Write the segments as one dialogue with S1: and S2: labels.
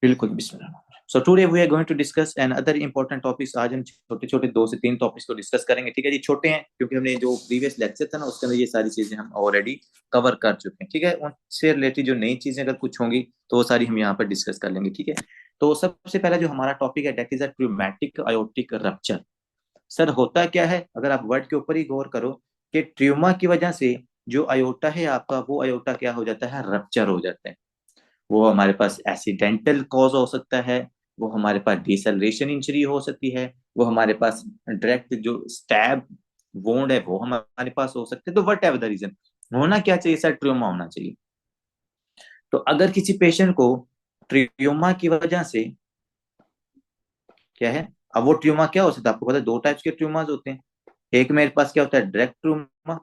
S1: बिल्कुल, बिस्मिल्लाह। So today we are going to discuss another important topics. आज हम छोटे छोटे 2 से 3 टॉपिक्स को डिस्कस करेंगे, ठीक है जी। छोटे हैं क्योंकि हमने जो प्रीवियस लेक्चर था ना उसके अंदर ये सारी चीजें हम ऑलरेडी कवर कर चुके हैं, ठीक है। उनसे रिलेटेड जो नई चीजें अगर कुछ होंगी तो वो सारी हम यहाँ पर डिस्कस कर लेंगे, ठीक है। तो सबसे पहला जो हमारा टॉपिक है that is a traumatic aortic rupture. Sir होता क्या है, अगर आप वर्ड के ऊपर ही गौर करो कि ट्यूमा की वजह से जो अयोटा है आपका, वो अयोटा क्या हो जाता है, रप्चर हो जाता है। वो हमारे पास एक्सीडेंटल कॉज हो सकता है, वो हमारे पास डिसलरेशन इंजरी हो सकती है, वो हमारे पास डायरेक्ट जो स्टैब वोंड है वो हमारे पास हो सकते हैं। तो वट एवर द रीजन, होना क्या चाहिए सर, ट्रियोमा होना चाहिए। तो अगर किसी पेशेंट को ट्रियोमा की वजह से क्या है, अब वो ट्रियोमा क्या हो सकता है आपको पता है, 2 टाइप्स के ट्रियोमास होते हैं। एक मेरे पास क्या होता है, डायरेक्ट ट्रियोमा,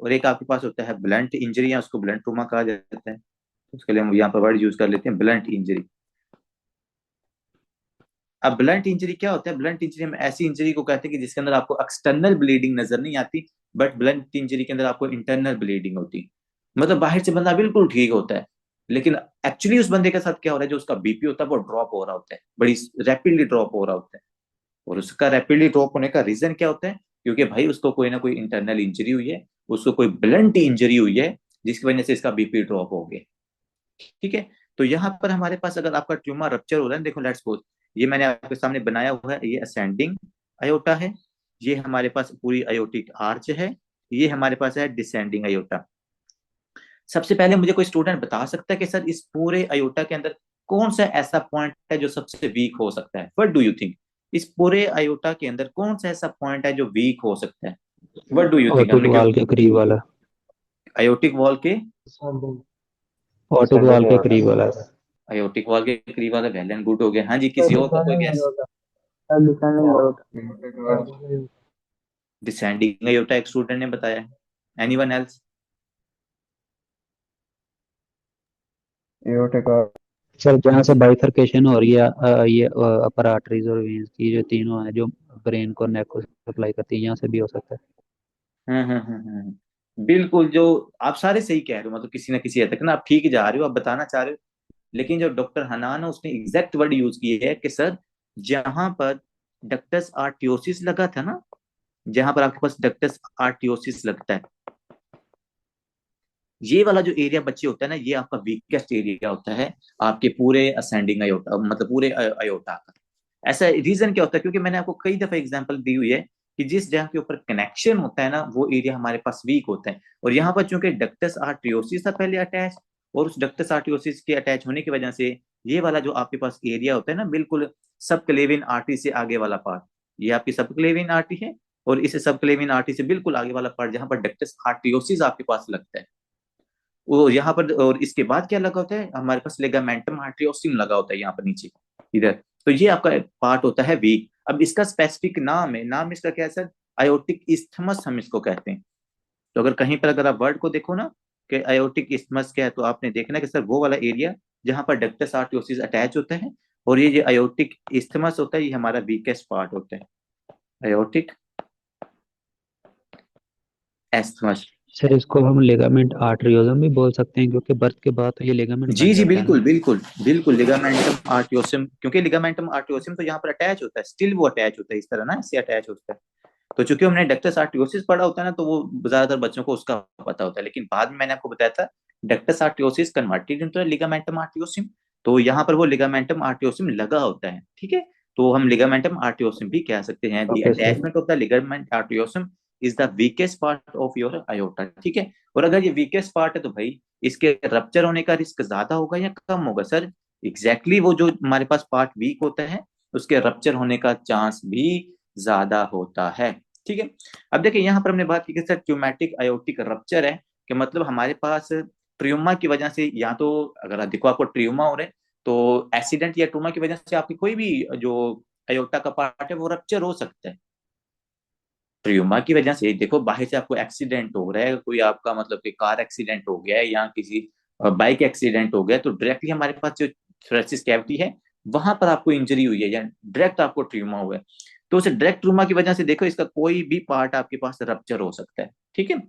S1: और एक आपके पास होता है ब्लंट इंजरी, या उसको ब्लंट ट्रियोमा कहा जाता है। उसके लिए हम यहाँ पर वर्ड यूज कर लेते हैं ब्लंट इंजरी। अब ब्लंट इंजरी क्या होता है, ब्लंट इंजरी हम ऐसी इंजरी को कहते हैं कि जिसके अंदर आपको एक्सटर्नल ब्लीडिंग नजर नहीं आती, बट ब्लंट इंजरी के अंदर आपको इंटरनल ब्लीडिंग होती। मतलब बाहर से बंदा बिल्कुल ठीक होता है, लेकिन एक्चुअली उस बंदे के साथ क्या हो रहा है, जो उसका बीपी होता है वो ड्रॉप हो रहा होता है, बड़ी रैपिडली ड्रॉप हो रहा होता है। और उसका रैपिडली ड्रॉप होने का रीजन क्या होता है, क्योंकि भाई उसको कोई ना कोई इंटरनल इंजरी हुई है, उसको कोई ब्लंट इंजरी हुई है, जिसकी वजह से इसका बीपी ड्रॉप हो गया, ठीक है। तो यहाँ पर हमारे पास अगर आपका ट्यूमर रप्चर हो रहा है, देखो लेट्स सपोज ये मैंने आपके सामने बनाया हुआ है, ये असेंडिंग अयोटा है, ये हमारे पास पूरी अयोटिक आर्च है, ये हमारे पास है डिसेंडिंग अयोटा। सबसे पहले मुझे कोई स्टूडेंट बता सकता है कि सर इस पूरे अयोटा के अंदर कौन सा ऐसा पॉइंट है जो सबसे वीक हो सकता है, व्हाट डू यू थिंक। इस पूरे अयोटा के अंदर कौन सा ऐसा पॉइंट है जो वीक हो सकता है, what do you think.
S2: Auto
S1: हमने क्यों
S2: वाल के करीब वाला।
S1: अयोटिक वॉल के,
S2: ऑटो वाल के करीब वाला।
S1: अयोटिक वॉल के करीब वाला, वेल एंड गुड हो गया। हाँ जी, किसी और का कोई गैस। डिसेंडिंग अयोटा एक स्टूडेंट ने बताया, एनीवन एल्स।
S2: एओर्टिक सर जहाँ से बाइफरकेशन हो रही है ये अपर आर्टरीज और वेन्स की जो तीनों है जो ब्रेन को नेक को सप्लाई करती है, यहाँ से भी हो सकता है।
S1: बिल्कुल, जो आप सारे सही कह रहे हो, मतलब किसी ना किसी हद तक ना आप ठीक जा रहे हो, आप बताना चाह रहे हो। लेकिन जो डॉक्टर हनान है उसने एग्जैक्ट वर्ड यूज किए है कि सर जहां पर डक्टस आर्टियोसिस लगा था ना, जहां पर आपके पास डक्टस आर्टियोसिस लगता है, ये वाला जो एरिया बच्चे होता है ना, ये आपका वीकेस्ट एरिया होता है आपके पूरे असेंडिंग अयोटा, मतलब पूरे अयोटा का। ऐसा रीजन क्या होता है, क्योंकि मैंने आपको कई दफा एग्जांपल दी हुई है कि जिस जगह के ऊपर कनेक्शन होता है ना, वो एरिया हमारे पास वीक होता है। और यहाँ पर चूंकि डक्टस आर्टियोसिस था पहले अटैच, और उस डक्टस आर्टियोसिस के अटैच होने की वजह से ये वाला जो आपके पास एरिया होता है ना, बिल्कुल सब क्लेविन आर्टरी से आगे वाला पार्ट, ये आपकी सब क्लेविन आर्टरी है। और इस सब क्लेविन आर्टरी से बिल्कुल आगे वाला पार्ट जहां पर डक्टस आर्टियोसिस आपके पास लगता है, वो यहाँ पर। और इसके बाद क्या लगा होता है हमारे पास, लेगामेंटम आर्टियोसिम लगा होता है यहाँ पर नीचे इधर। तो ये आपका पार्ट होता है वीक। अब इसका स्पेसिफिक नाम है, नाम इसका क्या है सर, आयोटिक इस्थमस हम इसको कहते हैं। तो अगर कहीं पर अगर आप वर्ड को देखो ना कि आयोटिक इस्थमस क्या है, तो आपने देखना है कि सर वो वाला एरिया जहां पर डक्टस आर्टियोसिस अटैच होता है, और ये जो आयोटिक इस्थमस होता है ये हमारा वीकेस्ट पार्ट होता है, आयोटिक एस्थमस।
S2: सर इसको हम लिगामेंट आर्टरियोजम भी बोल सकते हैं क्योंकि बर्थ के बाद तो ये लिगामेंट
S1: जी
S2: बन
S1: जी,
S2: जाता है ना।
S1: बिल्कुल बिल्कुल बिल्कुल, लिगामेंटम आर्टियोसिम, क्योंकि लिगामेंटम आर्टियोसिम तो यहाँ पर अटैच होता है, स्टिल वो अटैच होता है इस तरह ना, इससे अटैच होता है। तो चूंकि हमने डक्टस आर्टियोसिस पढ़ा होता है ना, तो वो ज्यादातर बच्चों को उसका पता होता है, लेकिन बाद में मैंने आपको बताया था ductus arteriosus converted into ligamentum arteriosum. तो यहाँ पर वो लिगामेंटम आर्टियोसिम लगा होता है, ठीक है। तो हम लिगामेंटम आर्टियोसिम भी कह सकते हैं, the
S2: okay sir.
S1: Attachment of the ligament arteriosum is the weakest part of your aorta, ठीक है। और अगर ये वीकेस्ट पार्ट है तो भाई इसके रप्चर होने का रिस्क ज्यादा होगा या कम होगा सर। एग्जैक्टली exactly, वो जो हमारे पास पार्ट वीक होता है उसके रप्चर होने का चांस भी ज्यादा होता है, ठीक है। अब देखिए यहाँ पर हमने बात की कि सर ट्यूमैटिक अयोटिक रप्चर है, कि मतलब हमारे पास ट्रियोमा की वजह से, या तो अगर देखो आपको ट्रियोमा हो रहा है तो एक्सीडेंट या ट्रूमा की वजह से आपकी कोई भी जो अयोटा का पार्ट है वो रप्चर हो सकता है। ट्रियोमा की वजह से देखो बाहर से आपको एक्सीडेंट हो रहा है, कोई आपका मतलब कि कार एक्सीडेंट हो गया है या किसी बाइक एक्सीडेंट हो गया, तो डायरेक्टली हमारे पास जो थोरेसिस कैविटी है वहां पर आपको इंजरी हुई है या डायरेक्ट आपको ट्रियोमा हुआ है, तो उसे डायरेक्ट ट्रियोमा की वजह से देखो इसका कोई भी पार्ट आपके पास रप्चर हो सकता है, ठीक है।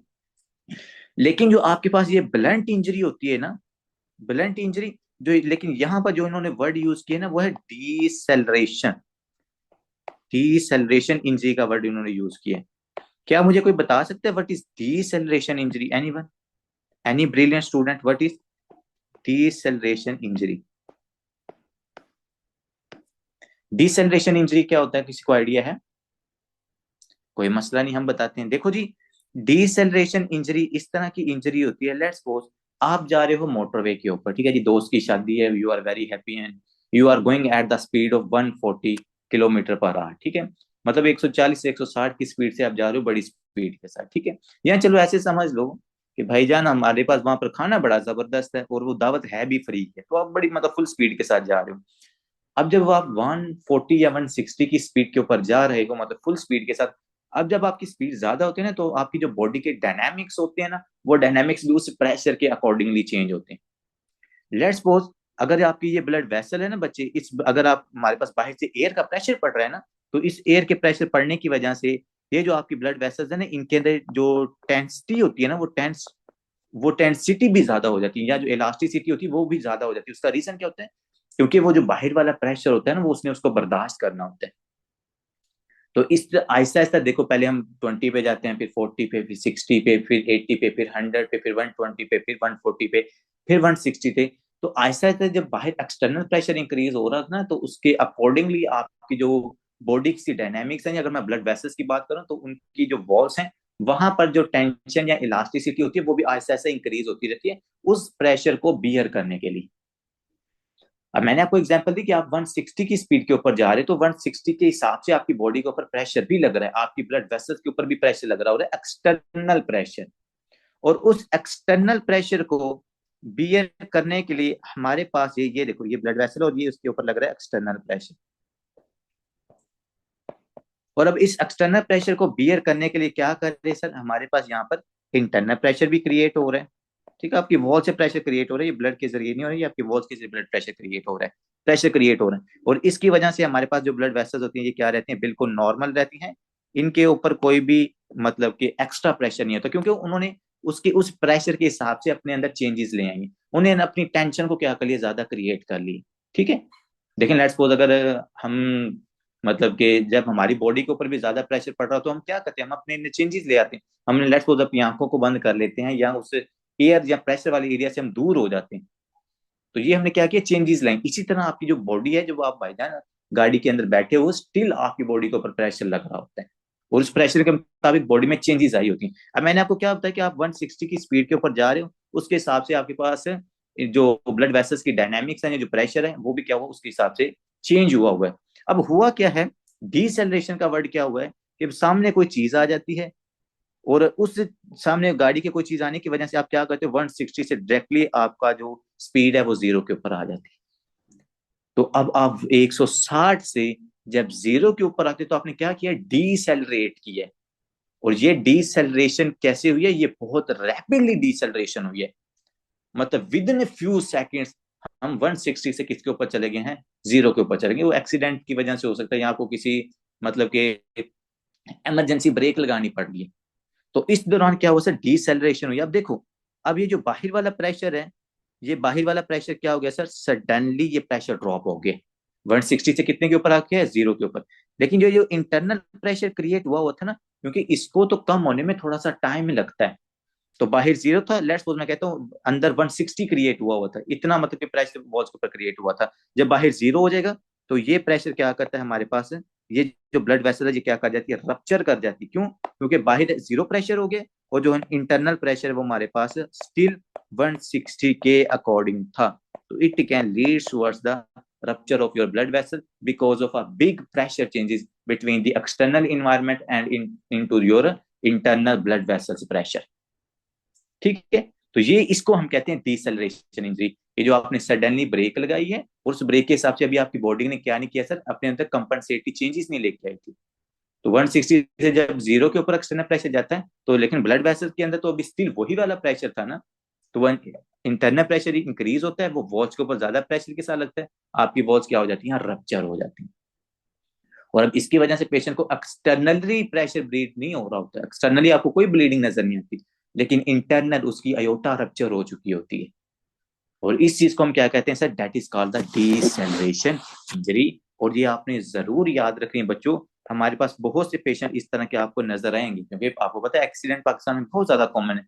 S1: लेकिन जो आपके पास ये ब्लंट इंजरी होती है ना, ब्लंट इंजरी, जो, लेकिन यहाँ पर जो इन्होंने वर्ड यूज किया ना वो है डीसेलरेशन। डीसेलरेशन इंजरी का वर्ड इन्होंने यूज किया। क्या मुझे कोई बता सकता है what is deceleration injury? Anyone, any brilliant student, what is deceleration injury? Deceleration injury क्या होता है, किसी को आइडिया है? कोई मसला नहीं, हम बताते हैं। देखो जी, डीसेलरेशन इंजरी इस तरह की इंजरी होती है, लेट्स सपोज आप जा रहे हो मोटरवे के ऊपर, ठीक है जी, दोस्त की शादी है, you are very happy and you are going at the speed of 140 kilometre per hour, ठीक है, मतलब 140 से 160 की स्पीड से आप जा रहे हो, बड़ी स्पीड के साथ, ठीक है। या चलो ऐसे समझ लो कि भाईजान हमारे पास वहां पर खाना बड़ा जबरदस्त है और वो दावत है भी फ्री है, तो आप बड़ी मतलब फुल स्पीड के साथ जा रहे हो। अब जब आप 140 या 160 की स्पीड के ऊपर जा रहे हो, मतलब फुल स्पीड के साथ, अब जब आपकी स्पीड ज्यादा होती है ना, तो आपकी जो बॉडी के डायनामिक्स होते हैं ना, वो डायनामिक्स भी उस प्रेशर के अकॉर्डिंगली चेंज होते हैं। लेट्स सपोज अगर आपकी ये ब्लड वेसल है ना बच्चे, इस अगर आप हमारे पास बाहर से एयर का प्रेशर पड़ रहा है ना, तो इस एयर के प्रेशर पड़ने की वजह से ये जो आपकी ब्लड वेसल्स है ना, इनके अंदर जो टेंसिटी होती है ना, वो टेंसिटी भी ज्यादा हो जाती है, या जो इलास्टिसिटी होती है वो भी ज्यादा हो जाती है। उसका रीजन क्या होता है? क्योंकि वो जो बाहर वाला प्रेशर होता है ना, वो उसने उसको बर्दाश्त करना होता है। तो इस आहिस्ता आहिस्ता देखो, पहले हम 20 पे जाते हैं, फिर 40 पे, फिर 60 पे, फिर 80 पे, फिर 100 पे, फिर 120 पे, फिर 140 पे, फिर 160 पे। तो आहिस्ता आहिस्ता जब बाहर एक्सटर्नल प्रेशर इंक्रीज हो रहा था ना, तो उसके अकॉर्डिंगली आपकी जो बॉडी की डायनामिक्स है, अगर मैं ब्लड वेसल्स की बात करूं तो उनकी जो वॉल्स हैं, वहां पर जो टेंशन या इलास्टिसिटी होती है वो भी आहिस्ता आहिस्ता इंक्रीज होती रहती है उस प्रेशर को बियर करने के लिए। अब मैंने आपको एग्जांपल दी कि आप 160 की स्पीड के ऊपर जा रहे हो, तो 160 के हिसाब से आपकी बॉडी के ऊपर प्रेशर भी लग रहा है, आपकी ब्लड वेसल्स के ऊपर भी प्रेशर लग रहा है, एक्सटर्नल प्रेशर। और उस एक्सटर्नल प्रेशर को बियर करने के लिए हमारे पास ये देखो, ये ब्लड वेसल और ये उसके ऊपर लग रहा है एक्सटर्नल प्रेशर। और अब इस एक्सटर्नल प्रेशर को बियर करने के लिए क्या कर रहे हैं सर, हमारे पास यहाँ पर इंटरनल प्रेशर भी क्रिएट हो रहा है। ठीक है, आपकी वॉल से प्रेशर क्रिएट हो रहा है, ये ब्लड के जरिए नहीं हो रहा है, आपकी वॉल्स के जरिए ब्लड प्रेशर क्रिएट हो रहा है, प्रेशर क्रिएट हो रहा है। और इसकी वजह से हमारे पास जो ब्लड वेसल्स होती हैं ये क्या रहती हैं, बिल्कुल नॉर्मल रहती हैं। इनके ऊपर कोई भी मतलब कि एक्स्ट्रा प्रेशर नहीं होता, क्योंकि उन्होंने उसके उस प्रेशर के हिसाब से अपने अंदर चेंजेस ले आएंगे, उन्हें अपनी टेंशन को क्या कर लिया, ज्यादा क्रिएट कर ली। ठीक है, लेकिन लेट्स सपोज अगर हम मतलब कि जब हमारी बॉडी के ऊपर भी ज्यादा प्रेशर पड़ रहा हो, तो हम क्या करते हैं, हम अपने चेंजेस ले आते हैं। हमने लेट्स सपोज अपनी आंखों को बंद कर लेते हैं, या उस एयर या प्रेशर वाले एरिया से हम दूर हो जाते हैं। तो ये हमने क्या किया, चेंजेस लाए। इसी तरह आपकी जो बॉडी है, जब आप भाईजान गाड़ी के अंदर बैठे हो, स्टिल आपकी बॉडी के ऊपर प्रेशर लग रहा होता है, और उस प्रेशर के मुताबिक बॉडी में चेंजेस आई होती हैं। अब मैंने आपको क्या बताया कि आप 160 की स्पीड के ऊपर जा रहे हो, उसके हिसाब से आपके पास जो ब्लड वेसल्स की डायनामिक्स है, जो प्रेशर है, वो भी क्या हुआ, उसके हिसाब से चेंज हुआ है। अब हुआ क्या है, डिसेलरेशन का वर्ड क्या हुआ है, कि सामने कोई चीज आ जाती है, और उस सामने गाड़ी की कोई चीज आने की वजह से आप क्या करते हो, 160 से डायरेक्टली आपका जो स्पीड है वो जीरो के ऊपर आ जाती है। तो अब आप 160 से जब जीरो के ऊपर आते, तो आपने क्या किया, डीसेलरेट किया। और ये डीसेलरेशन कैसे हुई है, ये बहुत रैपिडली डीसेलरेशन हुई है, मतलब विद इन फ्यू सेकेंड्स हम 160 से किसके ऊपर चले गए हैं, जीरो के ऊपर चले गए। वो एक्सीडेंट की वजह से हो सकता है, या आपको किसी मतलब के इमरजेंसी ब्रेक लगानी पड़ गई। तो इस दौरान क्या हुआ सर, डिसेलरेशन हुई। अब देखो, अब ये जो बाहर वाला प्रेशर है, ये बाहर वाला प्रेशर क्या हो गया सर, सडनली ये प्रेशर ड्रॉप हो गया, 160 से कितने के ऊपर आ गया, जीरो के ऊपर। लेकिन जो जो इंटरनल प्रेशर क्रिएट हुआ था ना, क्योंकि इसको तो कम होने में थोड़ा सा टाइम लगता है। तो बाहर जीरो था, लेट्स सपोज मैं कहता हूँ अंदर 160 क्रिएट हुआ था, इतना मतलब कि प्रेशर वॉल्स के ऊपर क्रिएट हुआ था। जब बाहर जीरो हो जाएगा, तो ये प्रेशर क्या करता है हमारे पास, ये जो ब्लड वेसल है ये क्या कर जाती है, रप्चर कर जाती है। क्यों? क्योंकि बाहर जीरो प्रेशर हो गया, और जो इंटरनल प्रेशर वो हमारे पास स्टिल 160 के अकॉर्डिंग था। तो it can lead towards the rupture of your blood vessel because of a big pressure changes between the external environment and into your internal blood vessels pressure। ठीक है, तो ये इसको हम कहते हैं डिसेलरेशन इंजरी। ये जो आपने सडनली ब्रेक लगाई है, और उस ब्रेक के हिसाब से अभी आपकी बॉडी ने क्या नहीं किया सर, अपने अंदर कंपनसेटरी चेंजेस नहीं लेके आई थी। तो 160 से जब जीरो के ऊपर एक्सटर्नल प्रेशर जाता है, तो लेकिन ब्लड वेसल के अंदर तो अभी स्टिल वही वाला प्रेशर था ना, तो वन इंटरनल प्रेशर इंक्रीज होता है, वो वॉल्स के ऊपर ज्यादा प्रेशर के साथ लगता है, आपकी वॉल्स क्या हो जाती है, रप्चर हो जाती है। और अब इसकी वजह से पेशेंट को एक्सटर्नली प्रेशर ब्लीड नहीं हो रहा होता, एक्सटर्नली आपको कोई ब्लीडिंग नजर नहीं आती, लेकिन इंटरनल उसकी अयोटा रप्चर हो चुकी होती है। और इस चीज को हम क्या कहते हैं sir, that is called the deceleration injury. और ये आपने जरूर याद रखनी है बच्चों, हमारे पास बहुत से पेशेंट इस तरह के आपको नजर आएंगे, क्योंकि आपको पता है एक्सीडेंट पाकिस्तान में बहुत ज्यादा कॉमन है।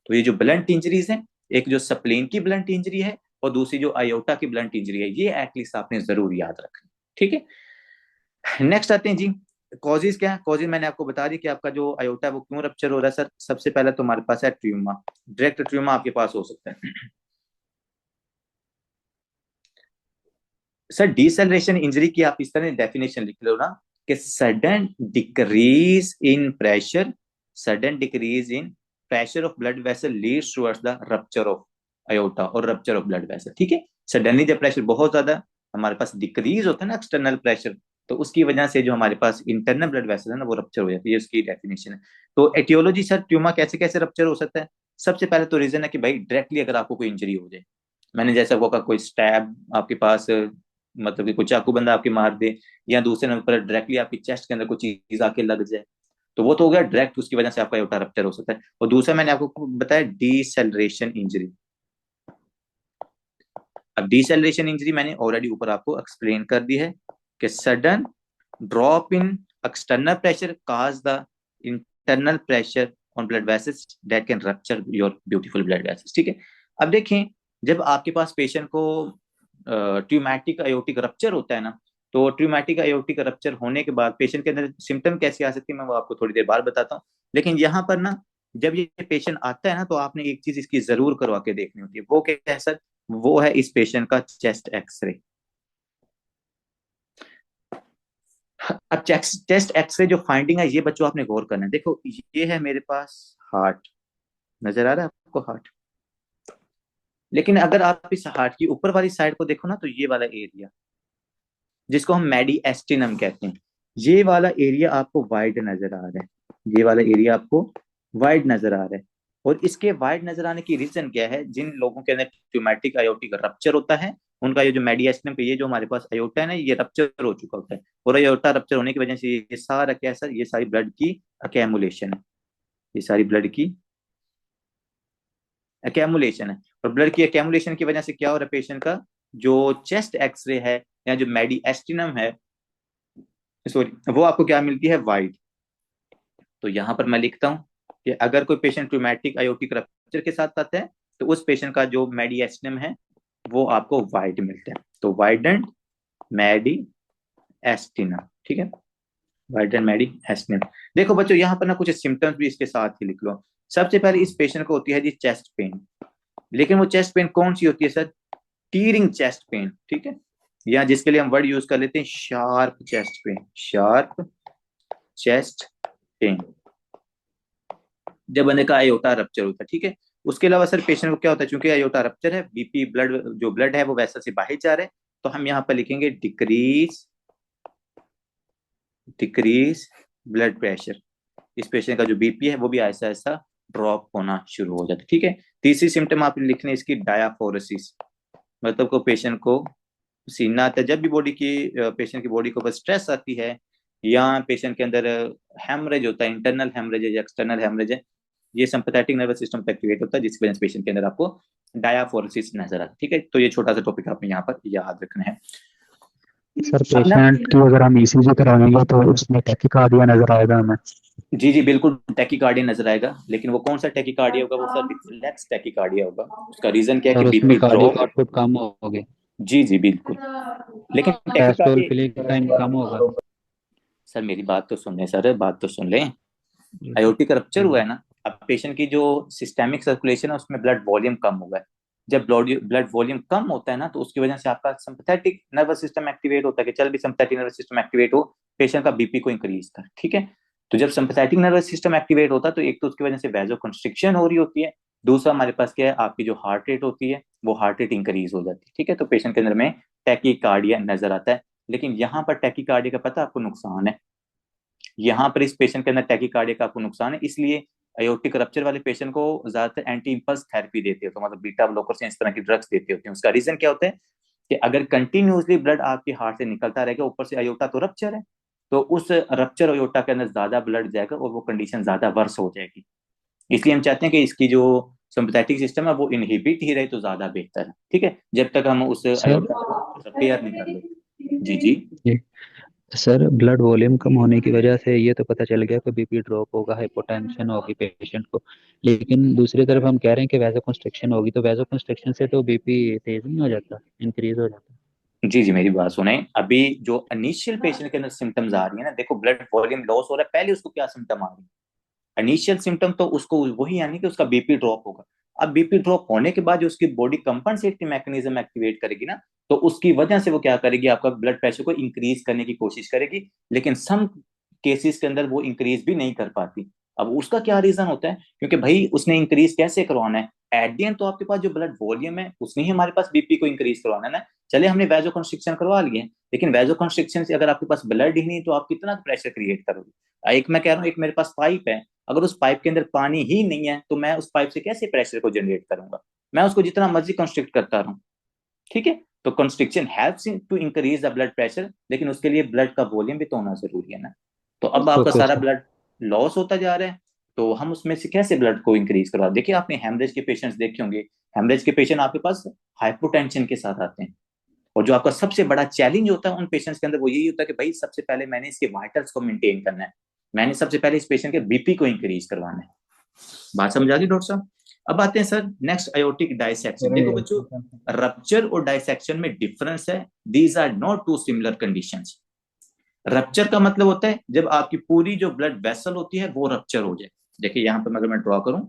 S1: तो ये जो ब्लंट इंजरीज है, एक जो स्प्लेन की ब्लंट इंजरी है और दूसरी जो आयोटा की ब्लंट इंजरी है, ये एटलीस्ट आपने जरूर याद रखनी। ठीक है, नेक्स्ट आते हैं जी, कॉजेज क्या है। कॉजेज मैंने आपको बता दी कि आपका जो आयोटा है वो क्यों रप्चर हो रहा है सर। सबसे पहले तो हमारे पास है ट्यूमा, डायरेक्ट ट्यूमा आपके पास हो सकता है। सर डिसेलरेशन इंजरी की आप इस तरह डेफिनेशन लिख लो ना, कि sudden decrease in pressure, sudden decrease in pressure of blood vessel leads towards the rupture of aorta और रप्चर ऑफ ब्लड वेसल। ठीक है, सडनली जब प्रेशर बहुत ज्यादा हमारे पास डिक्रीज होता है ना एक्सटर्नल प्रेशर, तो उसकी वजह से जो हमारे पास इंटरनल ब्लड वेसल है ना वो रप्चर हो जाती है, उसकी डेफिनेशन है। तो एटियोलॉजी सर ट्यूमा कैसे कैसे रप्चर हो सकता है। सबसे पहले तो रीजन है कि भाई डायरेक्टली अगर आपको कोई इंजरी हो जाए, मैंने जैसा वो का कोई स्टैब आपके पास, मतलब कि कोई चाकू बंदा आपके मार दे, या दूसरे नंबर पर डायरेक्टली आपकी चेस्ट के अंदर कोई चीज आके लग जाए, तो वो तो हो गया डायरेक्ट, उसकी वजह से आपका एओर्टा रप्चर हो सकता है। और दूसरा मैंने आपको बताया डिसेलरेशन इंजरी। अब डिसेलरेशन इंजरी मैंने ऑलरेडी ऊपर आपको एक्सप्लेन कर दी है कि sudden drop in external pressure cause the internal pressure on blood vessels that can rupture your beautiful blood vessels. ठीक है, अब देखें, जब आपके पास पेशेंट को ट्यूमैटिक आयोटिक रप्चर होता है ना, तो ट्यूमैटिक आयोटिक रप्चर होने के बाद पेशेंट के अंदर सिम्टम कैसे आ सकती है, मैं वो आपको थोड़ी देर बाद बताता हूँ। लेकिन यहाँ पर ना, जब ये पेशेंट आता है ना, तो आपने एक चीज इसकी जरूर करवा के देखनी होती है। वो क्या है सर, वो है इस पेशेंट का चेस्ट एक्सरे। अब चेस्ट एक्सरे जो फाइंडिंग है, ये बच्चों आपने गौर करना है। देखो ये है मेरे पास हार्ट, नजर आ रहा है आपको हार्ट, लेकिन अगर आप इस हार्ट की ऊपर वाली साइड को देखो ना, तो ये वाला एरिया जिसको हम मेडिएस्टिनम कहते हैं, ये वाला एरिया आपको वाइड नजर आ रहा है, ये वाला एरिया आपको वाइड नजर आ रहा है। और इसके वाइड नजर आने की रीजन क्या है, जिन लोगों के अंदर ट्यूमैटिक आयोटिक रप्चर होता है, उनका ये जो मेडिएस्टिनम पे ये जो हमारे पास अयोटा है ना, ये रप्चर हो चुका होता है। और अयोटा रप्चर होने की वजह से ये सारा क्या है सर, ये सारी ब्लड की अकेमुलेशन है, ये सारी ब्लड की अकेमुलेशन है। और ब्लड की अकेमुलेशन की वजह से क्या हो रहा है, पेशेंट का जो चेस्ट एक्सरे है या जो मेडिएस्टिनम है, सॉरी, वो आपको क्या मिलती है, वाइट। तो यहां पर मैं लिखता हूं कि अगर कोई पेशेंट ट्यूमैटिक आयोटिक रप्चर के साथ आता है, तो उस पेशेंट का जो मेडिएस्टिनम है वो आपको वाइट मिलता है। तो वाइडेंड मेडिएस्टिनम, ठीक है, वाइडेंड मेडिएस्टिनम। देखो बच्चों यहाँ पर ना कुछ सिम्टम्स भी इसके साथ ही लिख लो। सबसे पहले इस पेशेंट को होती है जी चेस्ट पेन, लेकिन वो चेस्ट पेन कौन सी होती है सर, टीयरिंग चेस्ट पेन। ठीक है, या जिसके लिए हम वर्ड यूज कर लेते हैं sharp chest pain, sharp chest pain, जब बंदे का आयोटा रप्चर होता है। ठीक है, उसके अलावा सर पेशेंट को क्या होता है, चूंकि आयोटा रप्चर है, बीपी ब्लड जो ब्लड है वो वैसा से बाहर जा रहा है, तो हम यहाँ पर लिखेंगे डिक्रीज, डिक्रीज ब्लड प्रेशर। इस पेशेंट का जो बीपी है वो भी ऐसा ऐसा ड्रॉप होना शुरू हो जाता है। ठीक है, तीसरी सिम्टम आप लिखने इसकी डायाफोरेसिस, मतलब को पेशेंट को पसीना आता है जब भी बॉडी की पेशेंट की बॉडी के ऊपर स्ट्रेस आती है, या पेशेंट के अंदर हेमरेज होता है, इंटरनल हेमरेज है या एक्सटर्नल हेमरेज है, ये सिंपैथेटिक नर्वस सिस्टम पे एक्टिवेट होता है, जिसकी वजह से पेशेंट के अंदर आपको डायाफोरेसिस नजर आता है। ठीक है, तो ये छोटा सा टॉपिक आपने यहाँ पर याद रखना है।
S2: सर
S1: अब ना,
S2: पेशेंट की अगर हम ईसीजी कराएंगे तो उसमें टैकिकार्डिया नजर आएगा हमें।
S1: जी जी बिल्कुल टैकीकार्डिया नजर आएगा, लेकिन वो कौन सा टैकीकार्डिया होगा, वो सर रिफ्लेक्स टैकीकार्डिया होगा। उसका रीजन क्या है
S2: सर
S1: कि
S2: उसमें
S1: बीपी
S2: कार्डियक
S1: ड्रॉप।
S2: आउटपुट कम होगी,
S1: जी जी बिल्कुल, लेकिन
S2: डायस्टोल
S1: टैकीकार्डिया,
S2: फिलिंग टाइम कम होगा।
S1: सर मेरी बात तो सुन लें, सर बात तो सुन लें। आयोटिक रप्चर हुआ है ना, अब पेशेंट की जो सिस्टेमिक सर्कुलेशन है उसमें ब्लड वॉल्यूम कम हुआ है। जब ब्लड वॉल्यूम कम होता है ना, तो उसकी वजह से आपका सिंपैथेटिक नर्वस सिस्टम एक्टिवेट होता है, कि चल भी सिंपैथेटिक नर्वस सिस्टम एक्टिवेट हो, पेशेंट का बीपी को इंक्रीज कर। ठीक है, तो जब सिंपैथेटिक नर्वस सिस्टम एक्टिवेट होता है, तो एक तो उसकी वजह से वैजो कंस्ट्रिक्शन हो रही होती है, दूसरा हमारे पास क्या है, आपकी जो हार्ट रेट होती है वो हार्ट रेट इंक्रीज हो जाती है। ठीक है, तो पेशेंट के अंदर में टैकीकार्डिया नजर आता है। लेकिन यहाँ पर टैकीकार्डिया का पता आपको नुकसान है, यहाँ पर इस पेशेंट के अंदर टैकीकार्डिया का आपको नुकसान है, इसलिए अयोटिक रप्चर वाले पेशेंट को ज्यादातर एंटी इंपल्स थेरेपी देते हो, तो मतलब बीटा ब्लॉकर्स इस तरह की ड्रग्स देते होते हैं। उसका रीजन क्या होता है कि अगर कंटिन्यूसली ब्लड आपके हार्ट से निकलता रहेगा, ऊपर से अयोटा तो रप्चर है, तो उस रप्चर अयोटा के अंदर ज्यादा ब्लड जाएगा और वो कंडीशन ज्यादा वर्स हो जाएगी। इसलिए हम चाहते हैं कि इसकी जो सिंपैथेटिक सिस्टम है वो इनहिबिट ही रहे तो ज्यादा बेहतर है, ठीक है, जब तक हम उस
S2: सर
S1: आयोटा को रिपेयर नहीं कर लेते। जी जी।
S2: ये सर ब्लड वॉल्यूम कम होने की वजह से ये तो पता चल गया कि बीपी ड्रॉप होगा, हाइपोटेंशन होगी पेशेंट को, लेकिन दूसरी तरफ हम कह रहे हैं कि वैसो कंस्ट्रिक्शन होगी, तो वैसो कंस्ट्रिक्शन से तो बीपी तेज नहीं हो जाता, इंक्रीज हो जाता?
S1: जी जी, मेरी बात सुने। अभी जो इनिशियल पेशेंट के अंदर सिम्टम्स आ रही है ना, देखो ब्लड वॉल्यूम लॉस हो रहा है, पहले उसको क्या सिम्टम आ रही है, इनिशियल सिम्टम तो उसको वही यानी कि उसका बीपी ड्रॉप होगा। अब बीपी ड्रॉप होने के बाद जो उसकी बॉडी कंपनसेटरी मैकेनिज्म एक्टिवेट करेगी ना, तो उसकी वजह से वो क्या करेगी, आपका ब्लड प्रेशर को इंक्रीज करने की कोशिश करेगी, लेकिन सम केसेस के अंदर वो इंक्रीज भी नहीं कर पाती। अब उसका क्या रीजन होता है, क्योंकि भाई उसने इंक्रीज कैसे करवाना है, एट द एंड तो आपके पास जो ब्लड वॉल्यूम है उसने ही हमारे पास बीपी को इंक्रीज करवाना है ना। चले हमने वैजो कंस्ट्रिक्शन करवा लिए, लेकिन वैजो कंस्ट्रिक्शन से अगर आपके पास ब्लड ही नहीं तो आप कितना प्रेशर क्रिएट करोगे। एक मैं कह रहा हूँ, एक मेरे पास पाइप है, अगर उस पाइप के अंदर पानी ही नहीं है तो मैं उस पाइप से कैसे प्रेशर को जनरेट करूंगा, मैं उसको जितना मर्जी कंस्ट्रिक्ट करता रहूं, ठीक है। तो constriction helps to increase the blood pressure, लेकिन उसके लिए ब्लड का वॉल्यूम भी तो होना जरूरी है ना। तो अब आपका
S2: ओके
S1: सारा
S2: सर।
S1: ब्लड लॉस होता जा रहा है, तो हम उसमें से कैसे ब्लड को इंक्रीज करवा। देखिए आपने हेमरेज के पेशेंट्स देखे होंगे, हेमरेज के पेशेंट आपके पास हाइपोटेंशन के साथ आते हैं, और जो आपका सबसे बड़ा चैलेंज होता है उन पेशेंट्स के अंदर वो यही होता है कि भाई सबसे पहले मैंने इसके वाइटल्स को मेंटेन करना है, मैंने सबसे पहले इस पेशेंट के बीपी को इंक्रीज करवाना है। बात समझ आ गई डॉक्टर साहब। अब आते हैं सर नेक्स्ट, आयोटिक डाइसेक्शन। देखो बच्चों, रप्चर और डाइसेक्शन में डिफरेंस है, these are not too similar conditions. Rupture का मतलब होता है जब आपकी पूरी जो ब्लड वेसल होती है वो रप्चर हो जाए। देखिए यहाँ पर अगर मैं ड्रॉ करूं,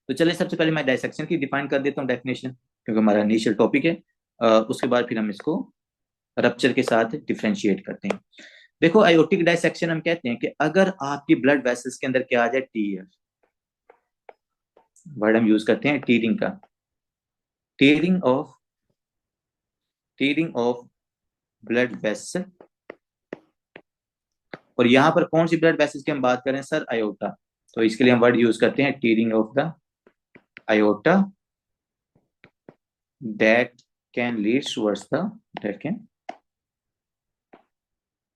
S1: तो चलिए सबसे पहले मैं डाइसेक्शन की डिफाइन कर देता हूँ डेफिनेशन, क्योंकि हमारा इनिशियल टॉपिक है। उसके बाद फिर हम इसको रप्चर के साथ डिफ्रेंशिएट करते हैं। देखो आयोटिक डाइसेक्शन हम कहते हैं कि अगर आपकी ब्लड वेसल्स के अंदर क्या आ जाए, टीयर, वर्ड हम यूज करते हैं टीयरिंग का, tearing of, tearing of blood vessel, और यहां पर कौन सी ब्लड वेसल्स की हम बात करें सर, आयोटा, तो इसके लिए हम वर्ड यूज करते हैं tearing of the aorta that can leads towards the, that can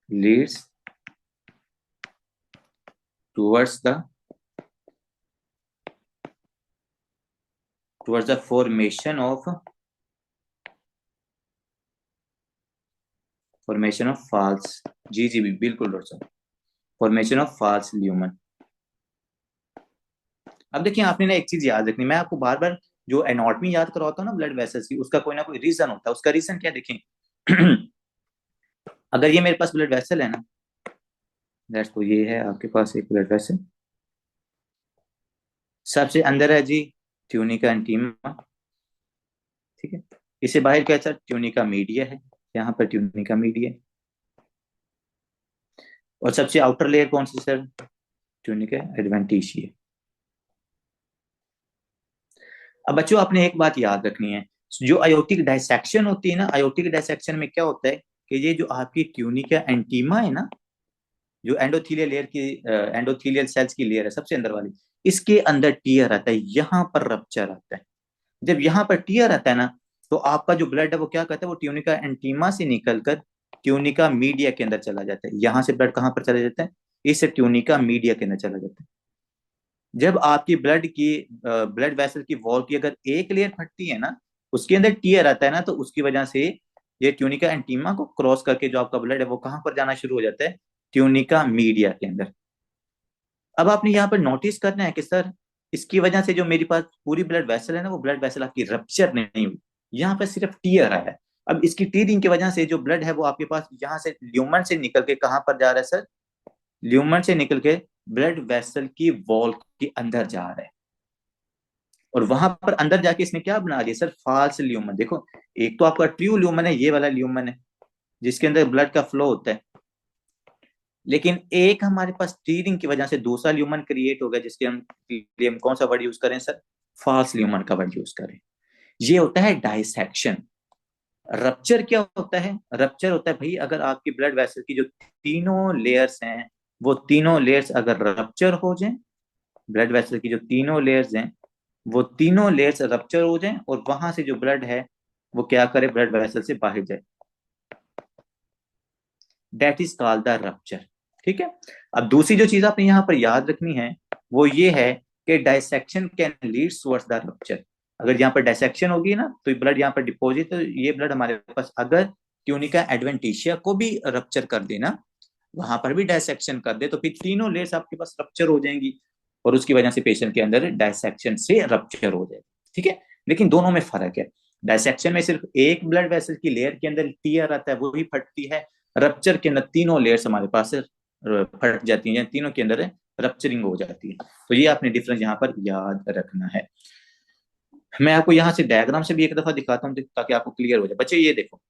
S1: leads towards the, towards the formation of, formation of false, जी जी बिल्कुल डॉक्टर साहब, फॉर्मेशन ऑफ फाल्स ल्यूमन। अब देखिए आपने ना एक चीज याद रखनी, मैं आपको बार बार जो एनाटॉमी याद करवाता हूँ ना ब्लड वेसल्स की, उसका कोई ना कोई रीजन होता है। उसका रीजन क्या देखें अगर ये मेरे पास ब्लड वेसल है ना, दैट्स, तो ये है आपके पास एक ब्लड वेसल, सबसे अंदर है जी ट्यूनिका इंटीमा, ठीक है, इससे बाहर क्या है सर, ट्यूनिका मीडिया है, यहाँ पर ट्यूनिका मीडिया, और सबसे आउटर लेयर कौन सी सर, ट्यूनिका एडवेंटिशिया। अब बच्चों आपने एक बात याद रखनी है, जो आयोटिक डाइसेक्शन होती है ना, आयोटिक डाइसेक्शन में क्या होता है कि ये जो आपकी ट्यूनिका एंटीमा है ना, जो एंडोथीलियल लेयर की, एंडोथीलियल सेल्स की लेयर है सबसे अंदर वाली, इसके अंदर टीयर आता है, यहाँ पर रप्चर आता है। जब यहाँ पर टीयर आता है ना, तो आपका जो ब्लड है वो क्या करता है, वो ट्यूनिका एंटीमा से निकलकर ट्यूनिका मीडिया के अंदर चला जाता है। यहाँ से ब्लड कहाँ पर चला जाता है, इस ट्यूनिका मीडिया के अंदर चला जाता है। जब आपकी ब्लड की, ब्लड वेसल की वॉल की अगर एक लेयर फटती है ना, उसके अंदर टीयर आता है ना, तो उसकी वजह से ये ट्यूनिका एंटीमा को क्रॉस करके जो आपका ब्लड है वो कहां पर जाना शुरू हो जाता है, ट्यूनिका मीडिया के अंदर। अब आपने यहाँ पर नोटिस करना है कि सर इसकी वजह से जो मेरे पास पूरी ब्लड वेसल है ना, वो ब्लड वेसल आपकी रप्चर नहीं हुई, यहाँ पर सिर्फ टीयर आया है। अब इसकी टीयरिंग की वजह से जो ब्लड है वो आपके पास यहाँ से ल्यूमन से निकल के कहां पर जा रहा है सर, ल्यूमन से निकल के ब्लड वेसल की वॉल के अंदर जा रहा है, और वहां पर अंदर जाके इसने क्या बना दिया सर, फाल्स ल्यूमन। देखो एक तो आपका ट्रू ल्यूमन है, ये वाला ल्यूमन है जिसके अंदर ब्लड का फ्लो होता है, लेकिन एक हमारे पास टीयरिंग की वजह से दूसरा ल्यूमन क्रिएट हो गया, जिसके हम कौन सा वर्ड यूज करें सर, फाल्स ल्यूमन का वर्ड यूज करें। ये होता है डाइसेक्शन। रप्चर क्या होता है, रप्चर होता है भाई अगर आपकी ब्लड वेसल की जो तीनों लेयर्स हैं, वो तीनों लेयर्स अगर रप्चर हो जाए, ब्लड वेसल की जो तीनों लेयर्स हैं वो तीनों लेयर्स रप्चर हो जाएं, और वहां से जो ब्लड है वो क्या करे, ब्लड वेसल से बाहर जाए, that is called the rupture, ठीक है। अब दूसरी जो चीज आपने यहाँ पर याद रखनी है वो ये है कि dissection can lead towards the rupture. अगर यहाँ पर डायसेक्शन होगी ना तो ब्लड यहाँ पर डिपॉजिट, तो ये ब्लड हमारे पास अगर ट्यूनिका एडवेंटिशिया को भी रप्चर कर देना, वहां पर भी डायसेक्शन कर दे, तो फिर तीनों लेयर्स आपके पास रप्चर हो जाएंगी और उसकी वजह से पेशेंट के अंदर डायसेक्शन से रप्चर हो जाएगा। ठीक है, लेकिन दोनों में फर्क है। डायसेक्शन में सिर्फ एक ब्लड वेसल की लेयर के अंदर टीयर आता है, वो ही फटती है। रप्चर के अंदर तीनों लेयर्स हमारे पास फट जाती हैं, तीनों के अंदर रप्चरिंग हो जाती है। तो ये आपने डिफरेंस यहाँ पर याद रखना है। मैं आपको यहाँ से डायग्राम से भी एक दफा दिखाता हूँ ताकि आपको क्लियर हो जाए। बच्चे ये देखो,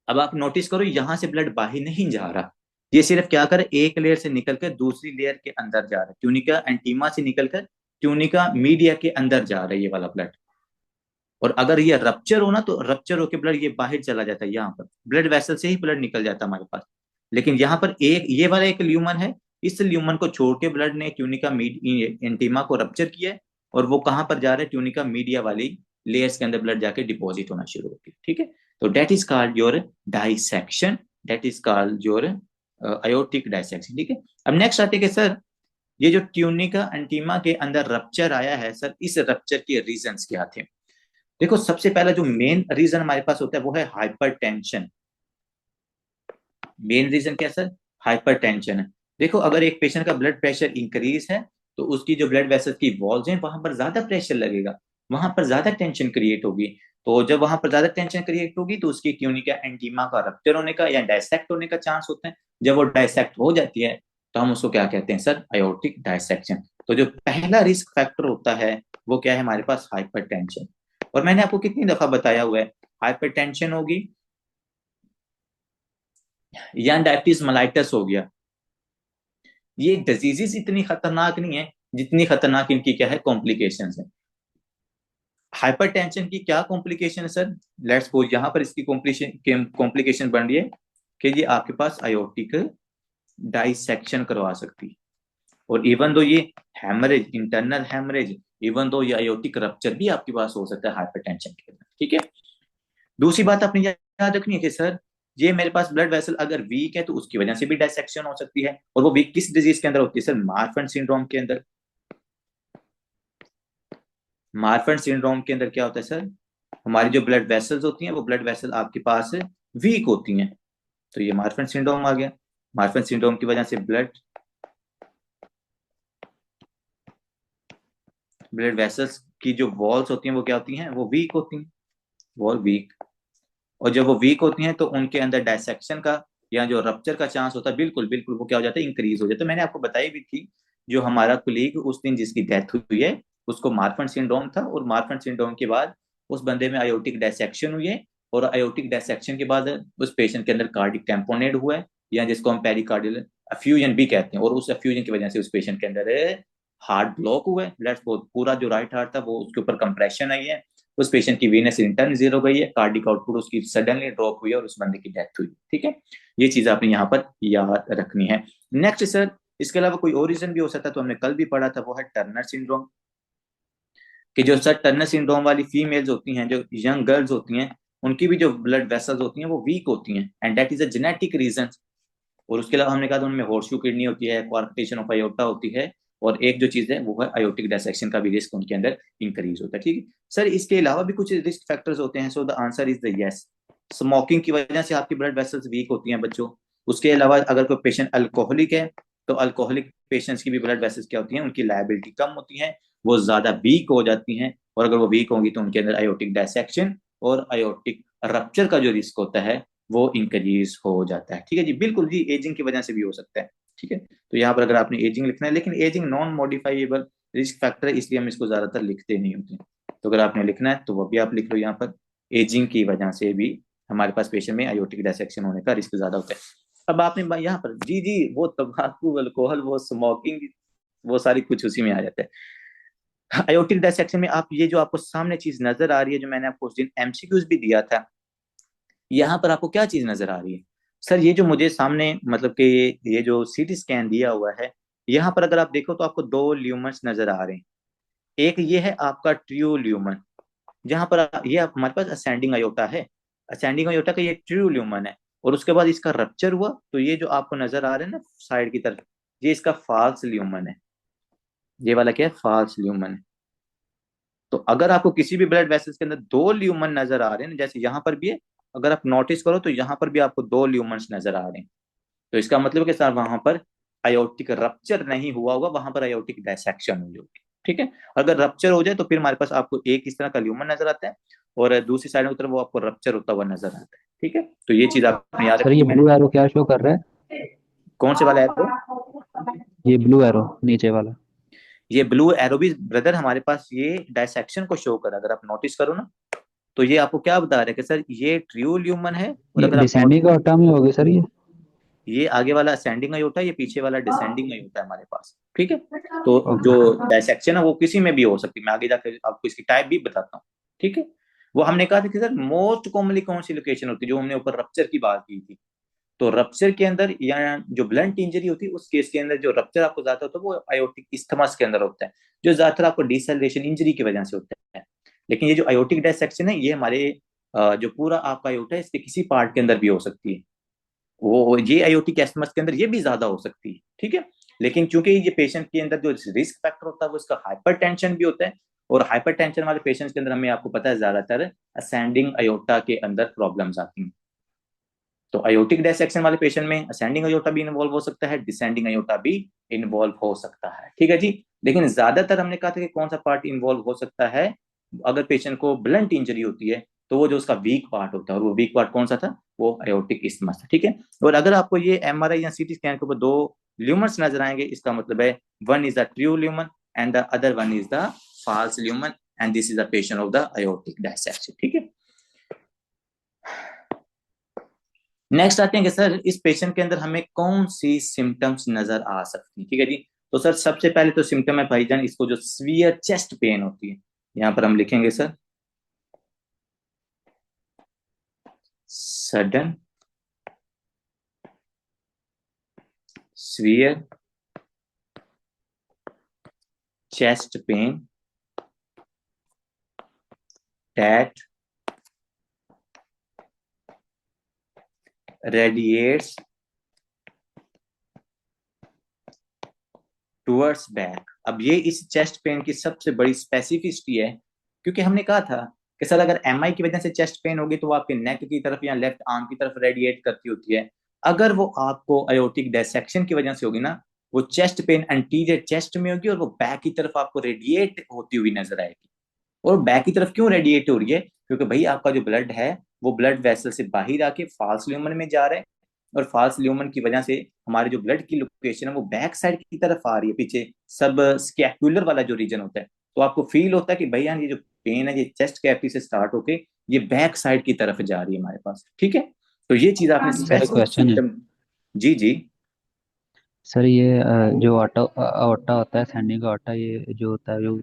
S1: अब आप नोटिस करो यहां से ब्लड बाहर नहीं जा रहा, ये सिर्फ क्या कर एक लेयर से निकलकर दूसरी लेयर के अंदर जा रहा है। ट्यूनिका एंटीमा से निकलकर ट्यूनिका मीडिया के अंदर जा रहा है ये वाला ब्लड। और अगर ये रप्चर हो ना तो रप्चर होकर ब्लड ये बाहर चला जाता है, यहाँ पर ब्लड वेसल से ही ब्लड निकल जाता है हमारे पास। लेकिन यहाँ पर एक ये वाला एक ल्यूमन है, इस ल्यूमन को छोड़ के ब्लड ने ट्यूनिका एंटीमा को रप्चर किया है, और वो कहाँ पर जा रहा है, ट्यूनिका मीडिया वाली लेयर्स के अंदर ब्लड जाके डिपॉजिट होना शुरू होती है। ठीक है, तो that is called your dissection, that is called your aortic dissection. ठीक है, अब नेक्स्ट आते हैं कि सर ये जो ट्यूनिका एंटीमा के अंदर रप्चर आया है, सर इस रप्चर के रीजंस क्या थे। देखो सबसे पहला जो मेन रीजन हमारे पास होता है वो है हाइपरटेंशन। मेन रीजन क्या सर, हाइपरटेंशन है। देखो अगर एक पेशेंट का ब्लड प्रेशर इंक्रीज है तो उसकी जो ब्लड वेसल की वॉल्स हैं वहां पर ज्यादा प्रेशर लगेगा, वहां पर ज्यादा टेंशन क्रिएट होगी। तो जब वहां पर ज्यादा टेंशन क्रिएट होगी तो उसकी ट्यूनिका एंटीमा का रप्चर होने का या डायसेक्ट होने का चांस होता है। जब वो डायसेक्ट हो जाती है तो हम उसको क्या कहते हैं सर, अयोर्टिक डायसेक्शन। तो जो पहला रिस्क फैक्टर होता है वो क्या है हमारे पास, हाइपरटेंशन। और मैंने आपको कितनी दफा बताया हुआ है, हाइपरटेंशन होगी या डायबिटीज मेलाइटस हो गया, ये डिजीजेस इतनी खतरनाक नहीं है जितनी खतरनाक इनकी क्या है, कॉम्प्लिकेशंस है। हाइपरटेंशन की क्या कॉम्प्लिकेशन है सर, लेट्स सपोज यहाँ पर इसकी कॉम्प्लिकेशन बन रही है कि ये आपके पास आयोटिक डाइसेक्शन करवा सकती है। और इवन दो ये haemorrhage, internal haemorrhage, even though ये आयोटिक रप्चर भी आपके पास हो सकता है हाइपरटेंशन के अंदर। ठीक है, दूसरी बात आपने याद रखनी है कि सर ये मेरे पास ब्लड वेसल अगर वीक है तो उसकी वजह से भी डायसेक्शन हो सकती है। और वो वीक किस डिजीज के अंदर होती है सर, मार्फन सिंड्रोम के अंदर। मार्फन सिंड्रोम के अंदर क्या होता है सर, हमारी जो ब्लड वेसल्स होती हैं वो ब्लड वेसल आपके पास वीक होती हैं, तो ये मार्फन सिंड्रोम आ गया। मार्फन सिंड्रोम की वजह से ब्लड ब्लड वेसल्स की जो वॉल्स होती हैं वो क्या होती हैं, वो वीक होती हैं, वॉल वीक। और जब वो वीक होती हैं तो उनके अंदर डायसेक्शन का या जो रप्चर का चांस होता है बिल्कुल बिल्कुल वो क्या हो जाता है, इंक्रीज हो जाता है। तो मैंने आपको बताई भी थी, जो हमारा कुलीग उस दिन जिसकी डेथ हुई है उसको मार्फन सिंड्रोम था, और मार्फन सिंड्रोम के बाद उस बंदे में आयोटिक डायसेक्शन हुई है, और आयोटिक डायसेक्शन के बाद उस पेशेंट के अंदर कार्डिक टेम्पोनेट हुआ है, या जिसको हम पेरिकार्डियल अफ्यूजन भी कहते हैं। और उस अफ्यूजन की वजह से उस पेशेंट के अंदर हार्ट ब्लॉक हुआ है, लेट्स पूरा जो राइट हार्ट था वो उसके ऊपर कंप्रेशन आई है, उस पेशेंट की वीनस रिटर्न जीरो हो गई है, कार्डिक आउटपुट उसकी सडनली ड्रॉप हुई है और उस बंदे की डेथ हुई। ठीक है, ये चीज आपने यहाँ पर याद रखनी है। नेक्स्ट सर, इसके अलावा कोई और रीजन भी हो सकता है, तो हमने कल भी पढ़ा था, वो है टर्नर सिंड्रोम। कि जो सर टर्नर सिंड्रोम वाली फीमेल्स होती हैं, जो यंग गर्ल्स होती हैं, उनकी भी जो ब्लड वेसल्स होती हैं वो वीक होती हैं, and that is a genetic reason. और उसके अलावा हमने कहा था उनमें हॉर्सशू किडनी होती है, क्वार्टेशन ऑफ आयोटा होती है, और एक जो चीज है वो है आयोटिक डायसेक्शन का भी रिस्क उनके अंदर इंक्रीज होता है। ठीक है सर, इसके अलावा भी कुछ रिस्क फैक्टर्स होते हैं, so the answer is the yes. Smoking की वजह से आपकी ब्लड वेसल्स वीक होती हैं बच्चों। उसके अलावा अगर कोई पेशेंट अल्कोहलिक है तो अल्कोहलिक पेशेंट्स की भी ब्लड वेसल्स क्या होती हैं, उनकी लायबिलिटी कम होती है, वो ज्यादा वीक हो जाती हैं, और अगर वो वीक होंगी तो उनके अंदर आयोटिक डायसेक्शन और आयोटिक रप्चर का जो रिस्क होता है वो इंक्रीज हो जाता है। ठीक है जी, बिल्कुल जी, एजिंग की वजह से भी हो सकता है। ठीक है, तो यहाँ पर अगर आपने एजिंग लिखना है, लेकिन ageing non modifiable risk factor है इसलिए हम इसको ज्यादातर लिखते नहीं होते। तो अगर आपने लिखना है तो वो भी आप लिख लो यहाँ पर, एजिंग की वजह से भी हमारे पास पेशेंट में आयोटिक डायसेक्शन होने का रिस्क ज्यादा होता है। अब आपने यहाँ पर जी जी वो तंबाकू अल्कोहल वो स्मोकिंग वो सारी कुछ उसी में आ जाता है। आयोटिक डायसेक्शन में आप ये जो आपको सामने चीज नजर आ रही है, जो मैंने आपको उस दिन एमसीक्यूज भी दिया था, यहाँ पर आपको क्या चीज नजर आ रही है सर, ये जो मुझे सामने मतलब कि ये जो सीटी स्कैन दिया हुआ है, यहाँ पर अगर आप देखो तो आपको दो ल्यूमन्स नजर आ रहे हैं। एक ये है आपका ट्रू ल्यूमन, जहां पर ये हमारे पास असेंडिंग अयोटा है, असेंडिंग अयोटा का ये ट्रू ल्यूमन है। और उसके बाद इसका रप्चर हुआ तो ये जो आपको नजर आ रहा है ना साइड की तरफ, ये इसका फॉल्स ल्यूमन है। ये वाला क्या है, फॉल्स ल्यूमन। तो अगर आपको किसी भी ब्लड वेसल्स के अंदर दो ल्यूमन नजर आ रहे हैं, जैसे यहाँ पर भी है, अगर आप नोटिस करो तो यहाँ पर भी आपको दो ल्यूमन्स नजर आ रहे हैं, तो इसका मतलब है कि सर वहां पर आयोटिक रप्चर नहीं हुआ होगा, वहां पर आयोटिक डायसेक्शन हुई होगी। ठीक है, अगर रप्चर हो जाए तो फिर हमारे पास आपको एक इस तरह का ल्यूमन नजर आता है, और दूसरी साइड में तरफ वो आपको रप्चर होता हुआ नजर आता है। ठीक है, तो ये चीज आपने याद
S2: सर ये
S1: रखनी है।
S2: ब्लू एरो क्या शो कर रहा है?
S1: कौन से वाला है वो?
S2: ये ब्लू एरो नीचे वाला।
S1: ये ब्लू एरो भी ब्रदर हमारे पास ये डायसेक्शन को शो कर, अगर आप नोटिस करो ना, तो ये आपको क्या बता रहा है कि सर ये ट्रू ल्यूमन है, और
S2: ये
S1: अगर आप नोट,
S2: डिसेंडिंग ऑटा में होगी सर ये?
S1: ये आगे वाला असेंडिंग अयोटा, ये पीछे वाला डिसेंडिंग अयोटा है हमारे पास। ठीक है, तो जो
S2: ओके।
S1: डायसेक्शन है वो किसी में भी हो सकती है, मैं आगे जाकर आपको इसकी टाइप भी बताता हूँ। ठीक है, वो हमने कहा था कि सर मोस्ट कॉमनली कौन सी लोकेशन होती है, जो हमने ऊपर रप्चर की बात की थी, तो रप्चर के अंदर या जो ब्लंट इंजरी होती है उस केस के अंदर जो रप्चर आपको ज्यादा होता है वो आयोटिक इस्थमस के अंदर होता है, जो ज्यादातर आपको डिसल्वेशन इंजरी की वजह से होता है। लेकिन ये जो आयोटिक डायसेक्शन है ये हमारे जो पूरा आपका आयोटा है इसके किसी पार्ट के अंदर भी हो सकती है, वो ये आयोटिक एस्मस के अंदर ये भी ज्यादा हो सकती है। ठीक है, लेकिन चूंकि ये पेशेंट के अंदर जो रिस्क फैक्टर होता है वो इसका हाइपरटेंशन भी होता है, और हाइपरटेंशन वाले पेशेंट्स के अंदर हमें आपको पता है ज्यादातर असेंडिंग अयोटा के अंदर प्रॉब्लम्स आती हैं। तो अयोटिक डायसेक्शन वाले पेशेंट में असेंडिंग अयोटा भी इन्वॉल्व हो सकता है, डिसेंडिंग अयोटा भी इन्वॉल्व हो सकता है। ठीक है जी, लेकिन ज्यादातर हमने कहा था कि कौन सा पार्ट इन्वॉल्व हो सकता है, अगर पेशेंट को ब्लंट इंजरी होती है तो वो जो उसका वीक पार्ट होता है, और वो वीक पार्ट कौन सा था, वो अयोटिक इस्मस था। ठीक है, और अगर आपको ये एमआरआई या सीटी स्कैन के ऊपर दो ल्यूमर्स नजर आएंगे, इसका मतलब है one is the true lumen and the other one is the false lumen, and this is the patient of the aortic dissection. ठीक है, नेक्स्ट आते हैं कि सर इस पेशेंट के अंदर हमें कौन सी सिम्टम्स नजर आ सकती हैं। ठीक है जी, तो सर सबसे पहले तो सिम्टम है भाईजान इसको जो सीवियर चेस्ट पेन होती है, यहां पर हम लिखेंगे sir sudden severe chest pain that radiates towards back. अब ये इस चेस्ट पेन की सबसे बड़ी स्पेसिफिसिटी है, क्योंकि हमने कहा था कि सर अगर एमआई की वजह से चेस्ट पेन होगी तो वो आपके नेक की तरफ या लेफ्ट आर्म की तरफ रेडिएट करती होती है, अगर वो आपको अयोटिक डायसेक्शन की वजह से होगी ना, वो चेस्ट पेन एंटीरियर चेस्ट में होगी और वो बैक की तरफ आपको रेडिएट होती हुई नजर आएगी। और बैक की तरफ क्यों रेडिएट हो रही है, क्योंकि भाई आपका जो ब्लड है वो ब्लड वेसल से बाहर आके फॉल्स ल्यूमन में जा रहा है, और फॉल्स ल्यूमन की वजह से हमारे जो ब्लड की लोकेशन है वो बैक साइड की तरफ आ रही है, पीछे सब स्कैपुलर वाला जो रीजन होता है, तो आपको फील होता है कि भैया ये जो पेन है ये चेस्ट कैविटी से स्टार्ट होके ये बैक साइड की तरफ जा रही है हमारे पास। ठीक है, तो ये चीज आपने
S2: सर एक
S1: स्पेसिफिक
S2: क्वेश्चन है।
S1: सिम्टम। जी जी।
S2: सर ये जो ऑटा ऑटा होता है, सैंडिंग का ऑटा, ये जो होता है, जो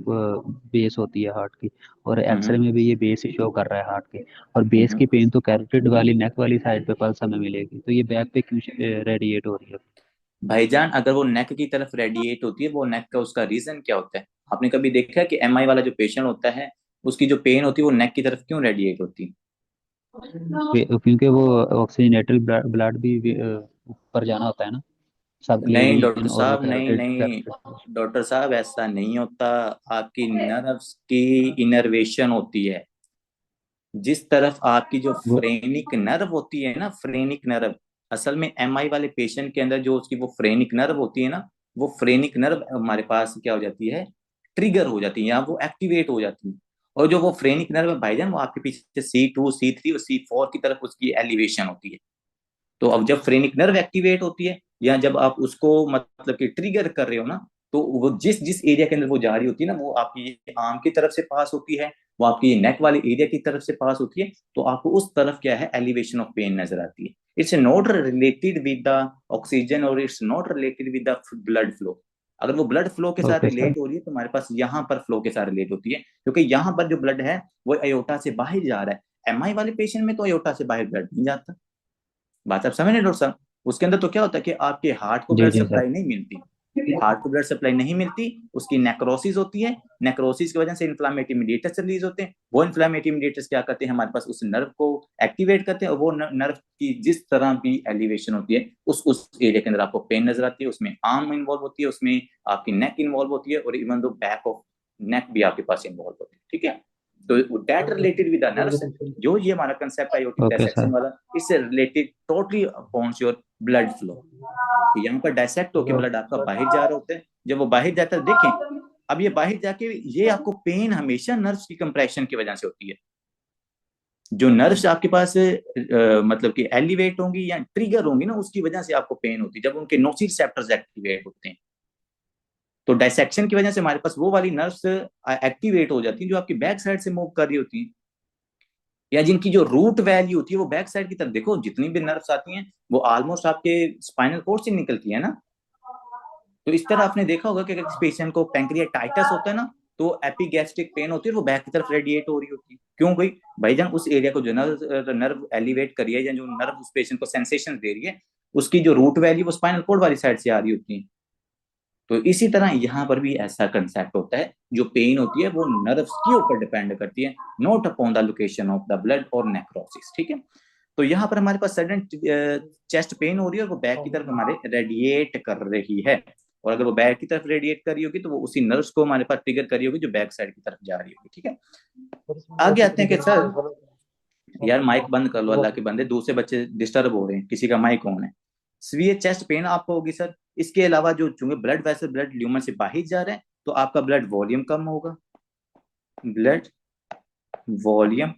S2: बेस होती है हार्ट की, और एक्सरे
S1: हम्म
S2: में भी ये बेस ही शो कर रहा है हार्ट की, और बेस
S1: हम्म।
S2: की पेन तो कैरोटिड वाली नेक वाली साइड पे पल्स हमें मिलेगी, तो ये बैक पे क्यों रेडिएट हो रही है?
S1: भाईजान अगर वो नेक की तरफ रेडिएट होती है, वो नेक का उसका रीजन क्या होता है, आपने कभी देखा है कि एमआई वाला जो पेशेंट होता है उसकी जो पेन होती है वो नेक की तरफ क्यों रेडिएट होती है?
S2: क्योंकि वो ऑक्सीजनेटेड ब्लड भी ऊपर जाना होता है ना, सब
S1: नहीं
S2: क्लेवियन
S1: डॉक्टर
S2: और वो
S1: साहब, नहीं
S2: कैरोटिड
S1: नहीं
S2: कैरोटिड।
S1: डॉक्टर साहब, ऐसा नहीं होता। आपकी नर्व्स की इनर्वेशन होती है, जिस तरफ आपकी जो
S2: वो
S1: फ्रेनिक नर्व होती है ना, फ्रेनिक नर्व, असल में एमआई वाले पेशेंट के अंदर जो उसकी वो फ्रेनिक नर्व होती है ना, वो फ्रेनिक नर्व हमारे पास क्या हो जाती है, ट्रिगर हो जाती है या वो एक्टिवेट हो जाती है। और जो वो फ्रेनिक नर्व है भाईजान वो आपके पीछे C2 C3 और C4 की तरफ उसकी एलिवेशन होती है। तो अब जब फ्रेनिक नर्व एक्टिवेट होती है या जब आप उसको मतलब कि ट्रिगर कर रहे हो ना, तो वो जिस जिस एरिया के अंदर वो जा रही होती है ना, वो आपकी ये आर्म की तरफ से पास होती है, वो आपकी ये नेक वाले एरिया की तरफ से पास होती है, तो आपको उस तरफ क्या है, एलिवेशन ऑफ पेन नजर आती है। It's not related with the oxygen और it's not related with the blood flow. अगर वो ब्लड फ्लो के साथ
S2: ओके सर।
S1: रिलेट हो रही है तो हमारे पास यहाँ पर फ्लो के साथ रिलेट होती है, क्योंकि यहाँ पर जो ब्लड है वो अयोटा से बाहर जा रहा है। एमआई वाले पेशेंट में तो अयोटा से बाहर ब्लड नहीं जाता। बात आप समझ रहे डॉक्टर साहब, उसके अंदर तो क्या होता है कि आपके हार्ट को
S2: जी
S1: ब्लड
S2: जी सर।
S1: सप्लाई नहीं मिलती, हार्ट को ब्लड सप्लाई नहीं मिलती, उसकी नेक्रोसिस होती है, नेक्रोसिस की वजह से इन्फ्लामेटरी मीडिएटर्स रिलीज होते हैं, वो इन्फ्लामेटरी मीडिएटर्स क्या करते हैं, हमारे पास उस नर्व को एक्टिवेट करते हैं, और वो नर्व की जिस तरह भी एलिवेशन होती है उस एरिया के अंदर आपको पेन नजर आती है, उसमें आर्म इन्वॉल्व होती है, उसमें आपकी नेक इन्वॉल्व होती है, और even though back of neck भी आपके पास इन्वॉल्व होती है, ठीक है। तो that related with the nerves, जो ये हमारा concept aortic
S2: okay
S1: dissection
S2: sir.
S1: वाला, इससे related totally upon your blood flow. यहाँ पर डायसेक्ट होकर ब्लड आपका बाहर जा रहा होता है, जब वो बाहर जाता है देखें, अब ये बाहर जाके ये आपको पेन हमेशा नर्व्स की कंप्रेशन की वजह से होती है। जो नर्व्स आपके पास मतलब कि एलिवेट होंगी या ट्रिगर होंगी ना, उसकी वजह से आपको पेन होती है, जब उनके नोसिसेप्टर्स एक्टिवेट होते हैं। तो डायसेक्शन की वजह से हमारे पास वो वाली नर्व्स एक्टिवेट हो जाती है जो आपकी बैक साइड से मूव कर रही होती है, या जिनकी जो रूट वैल्यू होती है वो बैक साइड की तरफ, देखो जितनी भी नर्व्स आती हैं वो ऑलमोस्ट आपके स्पाइनल कोर्ड से निकलती है ना। तो इस तरह आपने देखा होगा कि अगर किसी पेशेंट को पैंक्रियाटाइटिस होता है ना, तो एपिगैस्ट्रिक पेन होती है, वो बैक की तरफ रेडिएट हो रही होती है। क्यों भाई? भाईजान उस एरिया को जो नर्व एलिवेट करी है, या जो नर्व उस पेशेंट को सेंसेशन दे रही है, उसकी जो रूट वैल्यू वो स्पाइनल कोर्ड वाली साइड से आ रही होती है। तो इसी तरह यहाँ पर भी ऐसा कंसेप्ट होता है, जो पेन होती है वो नर्व्स के ऊपर डिपेंड करती है, not upon the location of the blood और नेक्रोसिस, ठीक है। तो यहाँ पर हमारे पास सडन चेस्ट पेन हो रही है, और वो बैक की तरफ हमारे रेडिएट कर रही है, और अगर वो बैक की तरफ रेडिएट कर रही होगी तो वो उसी नर्व्स को हमारे पास ट्रिगर कर रही होगी जो बैक साइड की तरफ जा रही होगी, ठीक है। आगे आते हैं कि सर, यार माइक बंद कर लो, अल्लाह के बंदे, दूसरे बच्चे डिस्टर्ब हो रहे हैं, किसी का माइक ऑन है। ये चेस्ट पेन आपको होगी सर, इसके अलावा जो चूंकि ब्लड वैसे ब्लड ल्यूमन से बाहर जा रहा है, तो आपका ब्लड वॉल्यूम कम होगा, ब्लड वॉल्यूम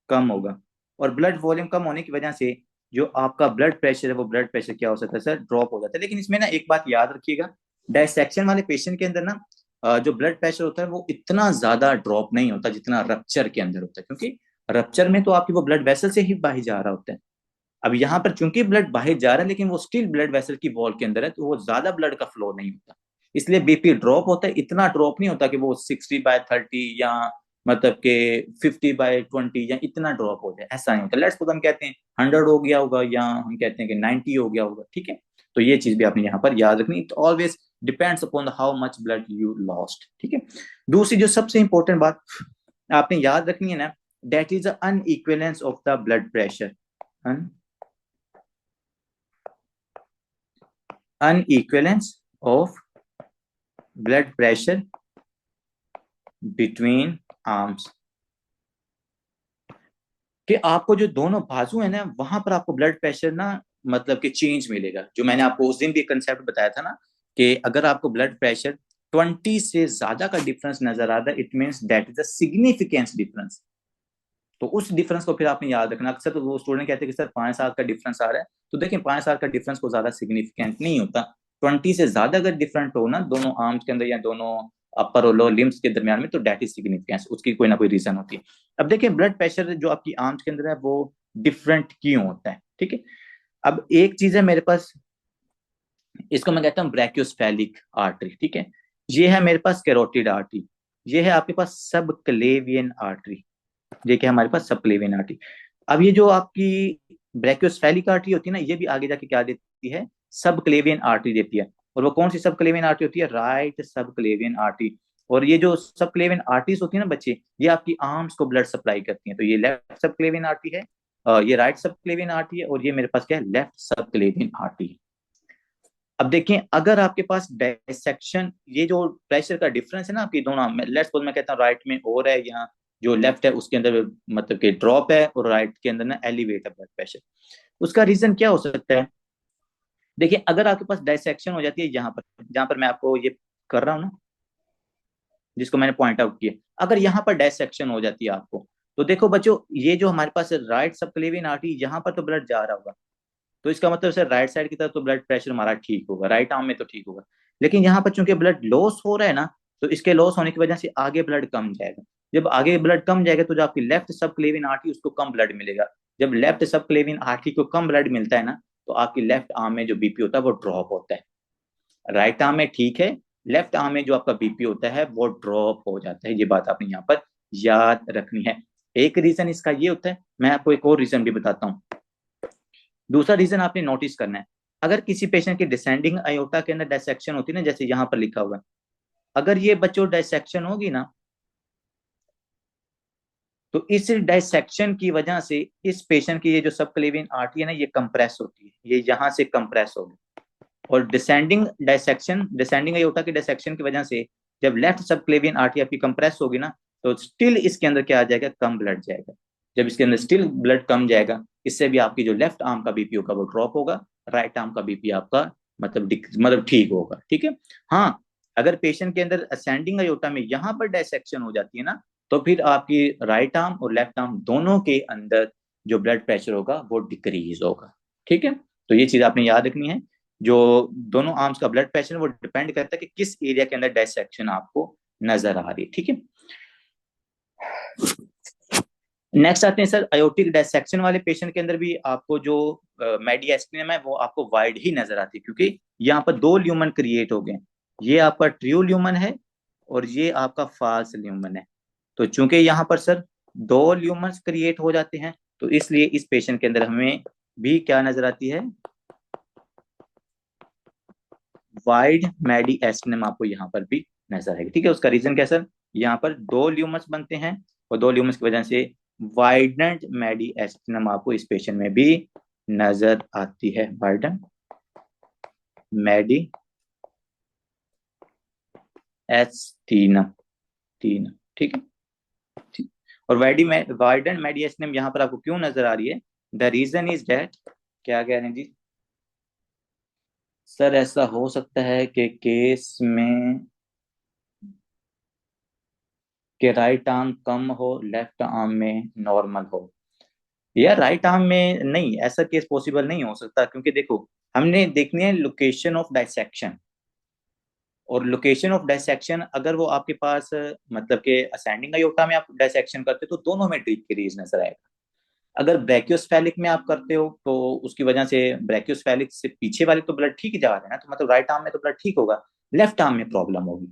S1: कम होगा, और ब्लड वॉल्यूम कम होने की वजह से जो आपका ब्लड प्रेशर है, वो ब्लड प्रेशर क्या हो सकता है सर, ड्रॉप हो जाता है। लेकिन इसमें ना एक बात याद रखिएगा, डायसेक्शन वाले पेशेंट के अंदर ना जो ब्लड प्रेशर होता है वो इतना ज्यादा ड्रॉप नहीं होता जितना रप्चर के अंदर होता है, क्योंकि रप्चर में तो आपकी वो ब्लड वेसल से ही बाहर जा रहा होता है। अब यहाँ पर चूंकि ब्लड बाहर जा रहा है, लेकिन वो स्टिल ब्लड वेसल की वॉल के अंदर है, तो वो ज्यादा ब्लड का फ्लो नहीं होता, इसलिए बीपी ड्रॉप होता है। इतना ड्रॉप नहीं होता कि वो 60/30 या मतलब के 50/20 या इतना ड्रॉप हो जाए, ऐसा नहीं होता। लेट्स सपोज हम कहते हैं 100 हो गया होगा, या हम कहते हैं कि 90 हो गया होगा, ठीक है। तो ये चीज भी आपने यहाँ पर याद रखनी, it always depends upon how much blood you lost, ठीक है। दूसरी जो सबसे इंपॉर्टेंट बात आपने याद रखनी है ना, that is unequivalence of the blood pressure, unequivalence of blood pressure between arms, कि आपको जो दोनों बाजू है ना, वहां पर आपको ब्लड प्रेशर ना मतलब कि चेंज मिलेगा। जो मैंने आपको उस दिन भी कंसेप्ट बताया था ना, कि अगर आपको ब्लड प्रेशर 20 से ज्यादा का डिफरेंस नजर आता है, it means that is a significance difference. तो उस डिफरेंस को फिर आपने याद रखना। अक्सर तो वो स्टूडेंट कहते हैं कि सर 5 साल का डिफरेंस आ रहा है, तो देखिए 5 साल का डिफरेंस को ज्यादा सिग्निफिकेंट नहीं होता। 20 से ज्यादा अगर डिफरेंट हो ना दोनों आर्म्स के अंदर या दोनों अपर और लोअर लिम्स के दरमियान में, तो डेट इज सिग्निफिकेंस, उसकी कोई ना कोई रीजन होती है। अब देखिए ब्लड प्रेशर जो आपकी आर्म्स के अंदर है वो डिफरेंट क्यों होता है, ठीक है। अब एक चीज है मेरे पास, इसको मैं कहता हूँ ब्रैकियोस्फेलिक आर्टरी, ठीक है। ये है मेरे पास कैरोटिड आर्टरी, ये है आपके पास सब क्लेवियन आर्टरी, ये क्या हमारे पास सब क्लेवियन आर्टरी। अब ये जो आपकी ब्रैकियोस्फेलिक आर्टरी होती है ना, ये भी आगे जाके क्या देती है, सब क्लेवियन आर्टरी देती है। और वो कौन सी सब क्लेवियन आर्टरी होती है, राइट सब क्लेवियन आर्टरी। और ये जो सब क्लेवियन आर्टरीज होती है ना बच्चे, ये आपकी आर्म्स को ब्लड सप्लाई करती हैं। तो ये लेफ्ट सब क्लेवियन आर्टरी है, ये राइट सब क्लेवियन आर्टरी है, और ये मेरे पास क्या है, लेफ्ट सब क्लेवियन आर्टरी है। अब देखें, अगर आपके पास डायसेक्शन, ये जो प्रेशर का डिफरेंस है ना आपकी दोनों, लेट्स सपोज मैं कहता हूँ राइट में और है, यहाँ जो लेफ्ट है उसके अंदर मतलब कि ड्रॉप है, और राइट के अंदर ना एलिवेट है ब्लड प्रेशर। उसका रीजन क्या हो सकता है? देखिए अगर आपके पास डायसेक्शन हो जाती है यहाँ पर, जहां पर मैं आपको ये कर रहा हूँ ना, जिसको मैंने पॉइंट आउट किया, अगर यहाँ पर डायसेक्शन हो जाती है आपको, तो देखो बच्चों, ये जो हमारे पास राइट सबक्लेवियन आर्टरी, यहाँ पर तो ब्लड जा रहा होगा, तो इसका मतलब सर राइट साइड की तरफ तो ब्लड प्रेशर हमारा ठीक होगा, राइट आर्म में तो ठीक होगा। लेकिन यहाँ पर चूंकि ब्लड लॉस हो रहा है ना, तो इसके लॉस होने की वजह से आगे ब्लड कम जाएगा। जब आगे ब्लड कम जाएगा तो जो आपकी लेफ्ट सब क्लेविन आर्टरी उसको कम ब्लड मिलेगा। जब लेफ्ट सब क्लेविन आर्टरी को कम ब्लड मिलता है ना, तो आपकी लेफ्ट आर्म में जो बीपी होता है वो ड्रॉप होता है। राइट आर्म में ठीक है, लेफ्ट आर्म में जो आपका बीपी होता है वो ड्रॉप हो जाता है। ये बात आपने यहाँ पर याद रखनी है। एक रीजन इसका ये होता है, मैं आपको एक और रीजन भी बताता हूँ। दूसरा रीजन आपने नोटिस करना है, अगर किसी पेशेंट की डिसेंडिंग अयोटा के अंदर डायसेक्शन होती है ना, जैसे यहाँ पर लिखा हुआ है, अगर ये बच्चों डायसेक्शन होगी ना, तो इस डायसेक्शन की वजह से इस पेशेंट की ये जो सबक्लेवियन आर्टरी है ना, ये कंप्रेस होती है, ये यहां से कंप्रेस होगी। और डिसेंडिंग डायसेक्शन, डिसेंडिंग अयोटा की डायसेक्शन की वजह से जब लेफ्ट सबक्लेवियन आर्टरी आपकी कंप्रेस होगी ना, तो स्टिल इसके अंदर क्या आ जाएगा, कम ब्लड जाएगा। जब इसके अंदर स्टिल ब्लड कम जाएगा, इससे भी आपकी जो लेफ्ट आर्म का बीपी होगा वो ड्रॉप होगा, राइट आर्म का बीपी आपका मतलब ठीक होगा। ठीक है। हाँ, अगर पेशेंट के अंदर असेंडिंग अयोटा में यहां पर डायसेक्शन हो जाती है ना, तो फिर आपकी राइट आर्म और लेफ्ट आर्म दोनों के अंदर जो ब्लड प्रेशर होगा वो डिक्रीज होगा। ठीक है। तो ये चीज आपने याद रखनी है। जो दोनों आर्म्स का ब्लड प्रेशर वो डिपेंड करता है कि किस एरिया के अंदर डायसेक्शन आपको नजर आ रही है। ठीक है। नेक्स्ट आते हैं सर, अयोटिक डायसेक्शन वाले पेशेंट के अंदर भी आपको जो मेडिएस्टिनम है वो आपको वाइड ही नजर आती है, क्योंकि यहाँ पर दो ल्यूमन क्रिएट हो गए। ये आपका ट्रू ल्यूमन है और ये आपका फाल्स ल्यूमन है। तो चूंकि यहाँ पर सर दो ल्यूमन्स क्रिएट हो जाते हैं, तो इसलिए इस पेशेंट के अंदर हमें भी क्या नजर आती है, वाइड मेडिएस्टिनम आपको यहाँ पर भी नजर आएगी। ठीक है। उसका रीजन क्या सर, यहाँ पर दो ल्यूमस बनते हैं और दो ल्यूमस की वजह से वाइडेंड मेडिएस्टिनम आपको इस पेशेंट में भी नजर आती है। वाइडेंड मेडिएस्टिनम, तीन। ठीक है। ठीक। और वाइडेंड मेडिएस्टिनम यहाँ पर आपको क्यों नजर आ रही है, द रीजन इज दैट, क्या कह रहे हैं जी सर, ऐसा हो सकता है कि केस में कि राइट आर्म कम हो, लेफ्ट आर्म में नॉर्मल हो। या राइट आर्म में नहीं, ऐसा केस पॉसिबल नहीं हो सकता, क्योंकि देखो हमने देखनी है लोकेशन ऑफ डायसेक्शन। और लोकेशन ऑफ डायसेक्शन अगर वो आपके पास मतलब कि असेंडिंग अयोटा में आप डायसेक्शन करते हो तो दोनों में डिक्रीज नजर आएगा। अगर ब्रैकियोस्फेलिक में आप करते हो तो उसकी वजह से ब्रैकियोस्फेलिक से पीछे वाले तो ब्लड ठीक ही जा रहे हैं ना, तो मतलब राइट आर्म में तो ब्लड ठीक होगा, लेफ्ट आर्म में प्रॉब्लम होगी।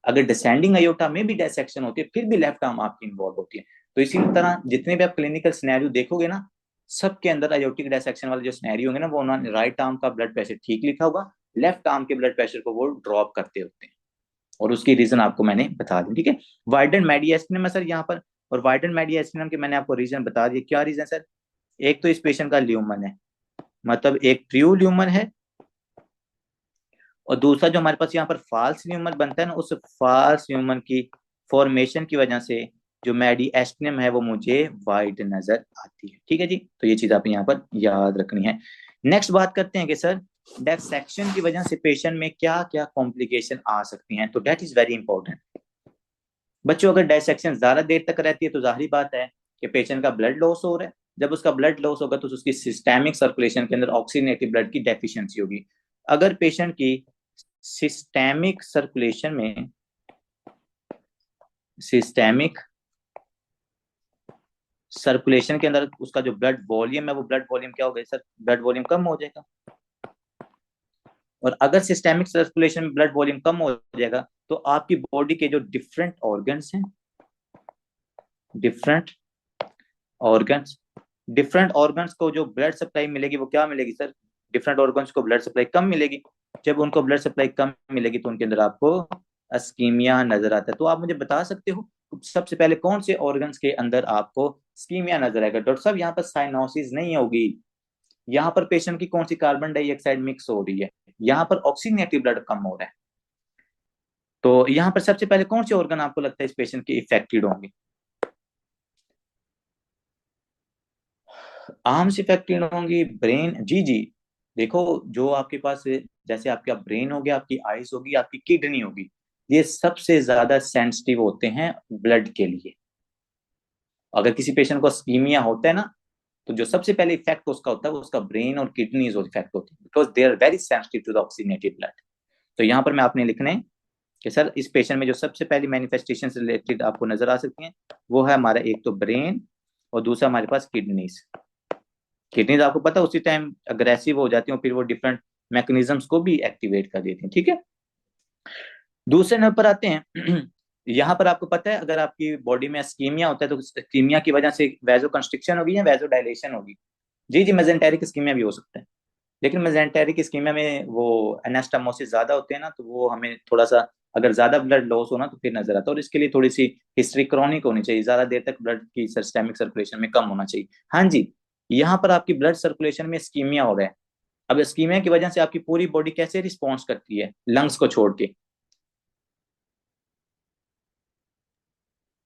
S1: अगर डिसेंडिंग अयोटा में भी डायसेक्शन होती है फिर भी लेफ्ट आर्म आपकी इन्वॉल्व होती है। तो इसी तरह जितने भी आप क्लिनिकल सिनेरियो देखोगे ना, सबके अंदर अयोटिक डायसेक्शन वाले जो सिनेरियो होंगे ना, वो उन्होंने राइट आर्म का ब्लड प्रेशर ठीक लिखा होगा, लेफ्ट आर्म के ब्लड प्रेशर को वो ड्रॉप करते होते हैं। और उसकी रीजन आपको मैंने बता दी। ठीक है। वाइडेंड मेडिएस्टिनम है सर यहाँ पर, और वाइडेंड मेडिएस्टिनम के मैंने आपको रीजन बता दिया। क्या रीजन सर, एक तो इस पेशेंट का ल्यूमन है, मतलब एक ट्रू ल्यूमन है, और दूसरा जो हमारे पास यहाँ पर फाल्स ल्यूमन बनता है ना, उस फाल्स ल्यूमन की फॉर्मेशन की वजह से जो मेडिएस्टिनम है वो मुझे वाइड नजर आती है। ठीक है जी। तो ये चीज आप यहाँ पर याद रखनी है। नेक्स्ट बात करते हैं कि सर डायसेक्शन की वजह से पेशेंट में क्या क्या कॉम्प्लिकेशन आ सकती हैं, तो दैट इज वेरी इंपॉर्टेंट। बच्चों अगर डायसेक्शन ज्यादा देर तक रहती है तो जाहिर बात है कि पेशेंट का ब्लड लॉस हो रहा है। जब उसका ब्लड लॉस होगा तो उसकी सिस्टेमिक सर्कुलेशन के अंदर ऑक्सीजनेटेड ब्लड की डेफिशिएंसी होगी। अगर पेशेंट की सिस्टेमिक सर्कुलेशन में, सिस्टेमिक सर्कुलेशन के अंदर उसका जो ब्लड वॉल्यूम है, वो ब्लड वॉल्यूम क्या हो गया सर, ब्लड वॉल्यूम कम हो जाएगा। और अगर सिस्टेमिक सर्कुलेशन में ब्लड वॉल्यूम कम हो जाएगा तो आपकी बॉडी के जो डिफरेंट ऑर्गन्स हैं, डिफरेंट ऑर्गन्स, डिफरेंट ऑर्गन्स को जो ब्लड सप्लाई मिलेगी वो क्या मिलेगी सर, डिफरेंट ऑर्गन्स को ब्लड सप्लाई कम मिलेगी। जब उनको ब्लड सप्लाई कम मिलेगी तो उनके अंदर आपको अस्कीमिया नजर आता है। तो आप मुझे बता सकते हो सबसे पहले कौन से ऑर्गन्स के अंदर आपको स्कीमिया नजर आएगा। डॉक्टर साहब यहाँ पर साइनोसिस नहीं होगी, यहाँ पर पेशेंट की कौन सी कार्बन डाइऑक्साइड मिक्स हो रही है, यहाँ पर ऑक्सीजनेटिव ब्लड कम हो रहा है। तो यहाँ पर सबसे पहले कौन से ऑर्गन आपको लगता है इस पेशेंट के इफेक्टेड होंगे, आर्म्स इफेक्टेड होंगी, ब्रेन, जी जी। देखो जो आपके पास जैसे आपका ब्रेन हो गया, आपकी आईज होगी, आपकी किडनी होगी, ये सबसे ज्यादा सेंसिटिव होते हैं ब्लड के लिए। अगर किसी पेशेंट को स्कीमिया होता है ना, तो जो सबसे पहले इफेक्ट उसका होता है वो उसका ब्रेन और किडनी इफेक्ट होती है, because they are very sensitive to the oxygenated blood. तो यहाँ पर मैं आपने लिखना है कि सर इस पेशेंट में जो सबसे पहली मैनिफेस्टेशन से रिलेटेड आपको नजर आ सकती हैं वो है हमारा एक तो ब्रेन और दूसरा हमारे पास किडनीज। किडनीज आपको पता है उसी टाइम अग्रेसिव हो जाती हैं, फिर वो डिफरेंट मैकेनिज्म्स को भी एक्टिवेट कर देती हैं। ठीक है। दूसरे नंबर पर आते हैं यहाँ पर आपको पता है अगर आपकी बॉडी में स्कीमिया होता है तो स्कीमिया की वजह से वैजो कंस्ट्रिक्शन होगी या वैजो डायलेशन होगी। जी जी, मेजेंटेरिक स्कीमिया भी हो सकता है। लेकिन मेसेंटेरिक इस्कीमिया में वो एनास्टमोसिस ज्यादा होते हैं ना, तो वो हमें थोड़ा सा, अगर ज्यादा ब्लड लॉस हो ना तो फिर नजर आता है, और इसके लिए थोड़ी सी हिस्ट्री क्रॉनिक होनी चाहिए, ज्यादा देर तक ब्लड की सिस्टेमिक सर्कुलेशन में कम होना चाहिए। हाँ जी, यहाँ पर आपकी ब्लड सर्कुलेशन में स्कीमिया हो रहा है। अब स्कीमिया की वजह से आपकी पूरी बॉडी कैसे रिस्पॉन्स करती है लंग्स को छोड़ के?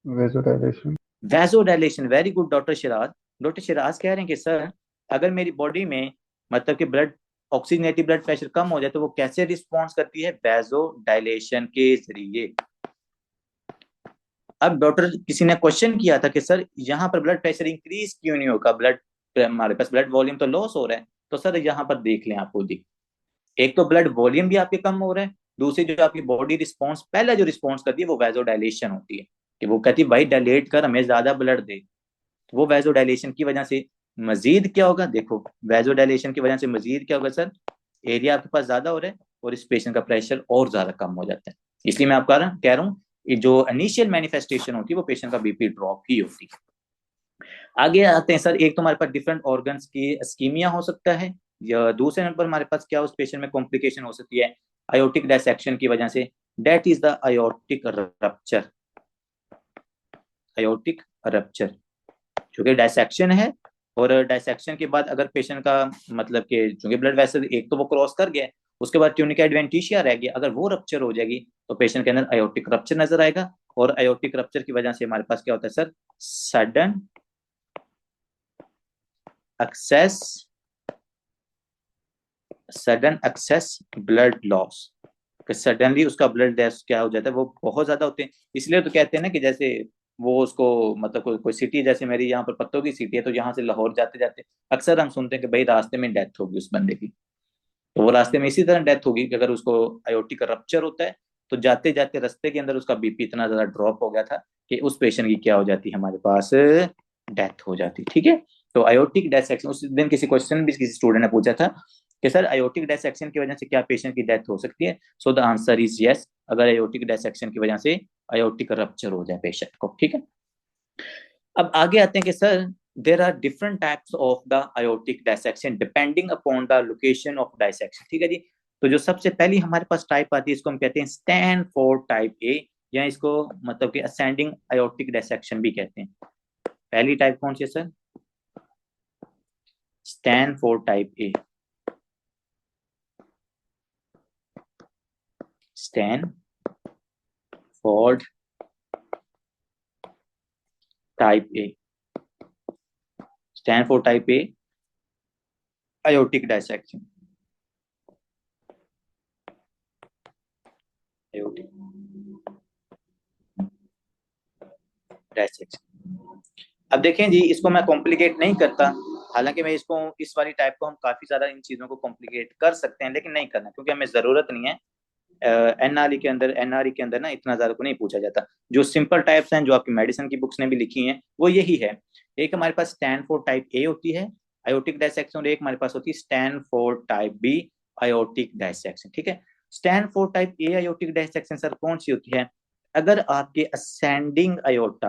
S3: Vasodilation.
S1: Vasodilation, very good doctor Siraj. Doctor Siraj कह रहे हैं कि सर, अगर मेरी बॉडी में मतलब कि ब्लड ऑक्सीजनेटिव ब्लड प्रेशर कम हो जाए तो वो कैसे रिस्पॉन्स करती है? वैसोडाइलेशन के जरिए। अब डॉक्टर किसी ने क्वेश्चन किया था कि सर यहाँ पर ब्लड प्रेशर इंक्रीज क्यों नहीं होगा, ब्लड हमारे पास ब्लड वॉल्यूम तो लॉस हो रहा है। तो सर यहाँ पर देख लें आप खुद ही, एक तो ब्लड वॉल्यूम भी आपके कम हो रहा है, दूसरी जो आपकी बॉडी रिस्पॉन्स, पहला जो रिस्पॉन्स करती है वो वैसोडाइलेशन होती है, कि वो कहती है भाई डायलेट कर, हमें ज्यादा ब्लड दे। तो वो वैसोडाइलेशन की वजह से मजीद क्या होगा, देखो वैसोडाइलेशन की वजह से मजीद क्या होगा सर, एरिया आपके पास ज्यादा हो रहा है और इस पेशेंट का प्रेशर और ज्यादा कम हो जाता है। इसलिए मैं आपका कह रहा हूँ, जो इनिशियल मैनिफेस्टेशन होती है वो पेशेंट का बीपी ड्रॉप ही होती है। आगे आते हैं सर, एक तो हमारे पास डिफरेंट ऑर्गन्स की स्कीमिया हो सकता है, या दूसरे नंबर हमारे पास क्या उस पेशेंट में कॉम्प्लिकेशन हो सकती है आयोटिक डायसेक्शन की वजह से, that is the aortic rupture. Aortic rupture चूंकि डायसेक्शन है, और डायसेक्शन के बाद अगर पेशेंट का मतलब कि चूंकि ब्लड वेसल एक तो वो क्रॉस कर गया, उसके बाद ट्यूनिका एडवेंटिशिया रह गया, अगर वो रप्चर हो जाएगी तो पेशेंट के अंदर आयोटिक रप्चर नजर आएगा। और आयोटिक रप्चर की वजह से हमारे पास क्या होता है sir, sudden excess, sudden excess blood loss, suddenly उसका ब्लड लॉस क्या हो जाता है, वो बहुत ज्यादा होते हैं। इसलिए तो कहते हैं ना कि जैसे वो उसको मतलब कोई सिटी, जैसे मेरी यहाँ पर पत्तों की सिटी है, तो यहाँ से लाहौर जाते जाते अक्सर हम सुनते हैं कि भाई रास्ते में डेथ होगी उस बंदे की। तो वो रास्ते में इसी तरह डेथ होगी कि अगर उसको आयोटिक रप्चर होता है, तो जाते जाते रास्ते के अंदर उसका बीपी इतना ज्यादा ड्रॉप हो गया था कि उस पेशेंट की क्या हो जाती है हमारे पास, डेथ हो जाती। ठीक है, तो आयोटिक डायसेक्शन, उस दिन किसी क्वेश्चन भी किसी स्टूडेंट ने पूछा था कि सर आयोटिक डायसेक्शन की वजह से क्या पेशेंट की डेथ हो सकती है? So the answer is yes, अगर आयोटिक डायसेक्शन की वजह से आयोटिक रप्चर हो जाए पेशेंट को। ठीक है, अब आगे आते हैं कि sir there are different types of the aortic dissection depending upon the location of dissection. ठीक है जी, तो जो सबसे पहली हमारे पास टाइप आती है इसको हम कहते हैं स्टैनफोर्ड टाइप ए, या इसको मतलब कि असेंडिंग आयोटिक डायसेक्शन भी कहते हैं। पहली टाइप कौन सी है sir? Stanford type A, Stanford type A, Stanford type A aortic dissection, aortic dissection. अब देखें जी, इसको मैं कॉम्प्लिकेट नहीं करता, हालांकि मैं इसको इस वाली टाइप को हम काफी ज्यादा इन चीजों को कॉम्प्लिकेट कर सकते हैं, लेकिन नहीं करना क्योंकि हमें जरूरत नहीं है। एनआरई के अंदर ना इतना ज्यादा को नहीं पूछा जाता। जो सिंपल टाइप्स हैं जो आपकी मेडिसिन की बुक्स ने भी लिखी हैं वो यही है। एक हमारे पास स्टैनफोर्ड टाइप ए होती है आयोटिक डायसेक्शन, और एक हमारे पास होती है Stanford type B aortic dissection. ठीक है, Stanford type A aortic dissection sir कौन सी होती है? अगर आपके असेंडिंग आयोटा,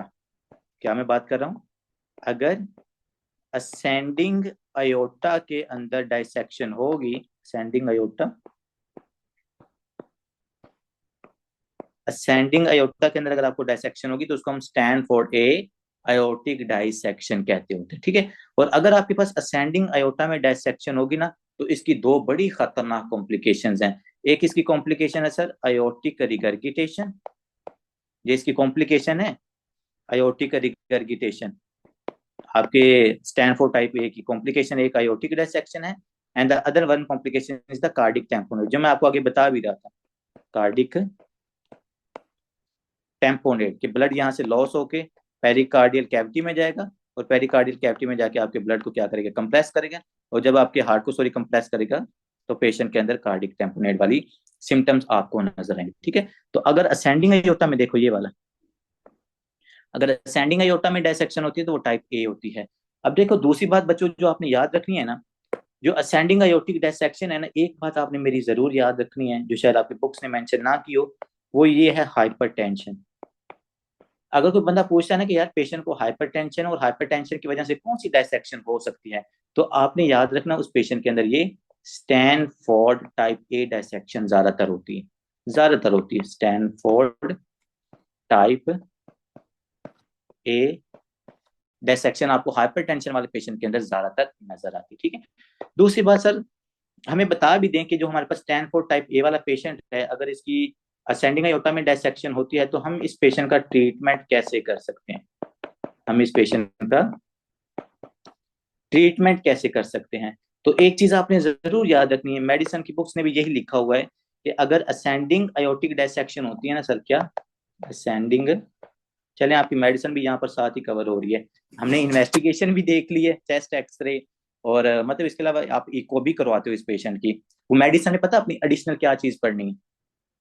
S1: क्या मैं बात कर रहा हूं, अगर असेंडिंग अयोटा के अंदर डायसेक्शन होगी, असेंडिंग अयोटा, असेंडिंग अयोटा के अंदर अगर आपको डायसेक्शन होगी तो उसको हम स्टैनफोर्ड ए अयोटिक डायसेक्शन कहते होते हैं। ठीक है, और अगर आपके पास असेंडिंग अयोटा में डायसेक्शन होगी ना तो इसकी दो बड़ी खतरनाक कॉम्प्लिकेशंस हैं। एक इसकी कॉम्प्लिकेशन है सर अयोटिक रिगर्गिटेशन, ये इसकी कॉम्प्लिकेशन है अयोटिक रिगर्गिटेशन। आपके स्टैनफोर्ड टाइप ए की कॉम्प्लिकेशन एक आयोटिक डायसेक्शन है, and the other one complication is the cardiac tamponade, जो मैं आपको आगे बता भी रहा था, कार्डिक टेम्पोनेट, कि ब्लड यहाँ से लॉस होके पेरिकार्डियल कैविटी में जाएगा, और पेरिकार्डियल कैविटी में जाके आपके ब्लड को क्या करेगा, कंप्रेस करेगा, और जब आपके हार्ट को सॉरी कंप्रेस करेगा तो पेशेंट के अंदर कार्डिक टेम्पोनेट वाली सिम्टम्स आपको नजर आएंगे। ठीक है, तो अगर असेंडिंग एयोटा में देखो ये वाला, अगर असेंडिंग एयोटा में डायसेक्शन होती है तो वो टाइप ए होती है। अब देखो दूसरी बात बच्चों जो आपने याद रखनी है ना, जो असेंडिंग अयोटिक डायसेक्शन है ना, एक बात आपने मेरी जरूर याद रखनी है जो शायद आपके बुक्स ने मेंशन ना की हो, वो ये है हाइपरटेंशन। अगर कोई बंदा पूछता है ना कि यार पेशेंट को हाइपरटेंशन और हाइपरटेंशन की वजह से कौन सी डायसेक्शन हो सकती है, तो आपने याद रखना उस पेशेंट के अंदर ये स्टैनफोर्ड टाइप ए डायसेक्शन ज्यादातर होती है स्टैनफोर्ड टाइप ए डायसेक्शन आपको हाइपरटेंशन वाले पेशेंट के अंदर ज्यादातर नजर आती है। ठीक है, दूसरी बात सर, हमें बता भी दें कि जो हमारे पास स्टैनफोर्ड टाइप ए वाला पेशेंट है, अगर इसकी असेंडिंग आयोटा में डायसेक्शन होती है तो हम इस पेशेंट का ट्रीटमेंट कैसे कर सकते हैं? हम इस पेशेंट का ट्रीटमेंट कैसे कर सकते हैं? तो एक चीज आपने जरूर याद रखनी है, मेडिसिन की बुक्स ने भी यही लिखा हुआ है कि अगर असेंडिंग आयोटिक डायसेक्शन होती है ना सर, क्या असेंडिंग, चले आपकी मेडिसिन भी यहाँ पर साथ ही कवर हो रही है, हमने इन्वेस्टिगेशन भी देख ली है, चेस्ट एक्सरे, और मतलब इसके अलावा आप इको भी करवाते हो इस पेशेंट की। वो मेडिसिन ने पता अपनी एडिशनल क्या चीज पढ़नी है,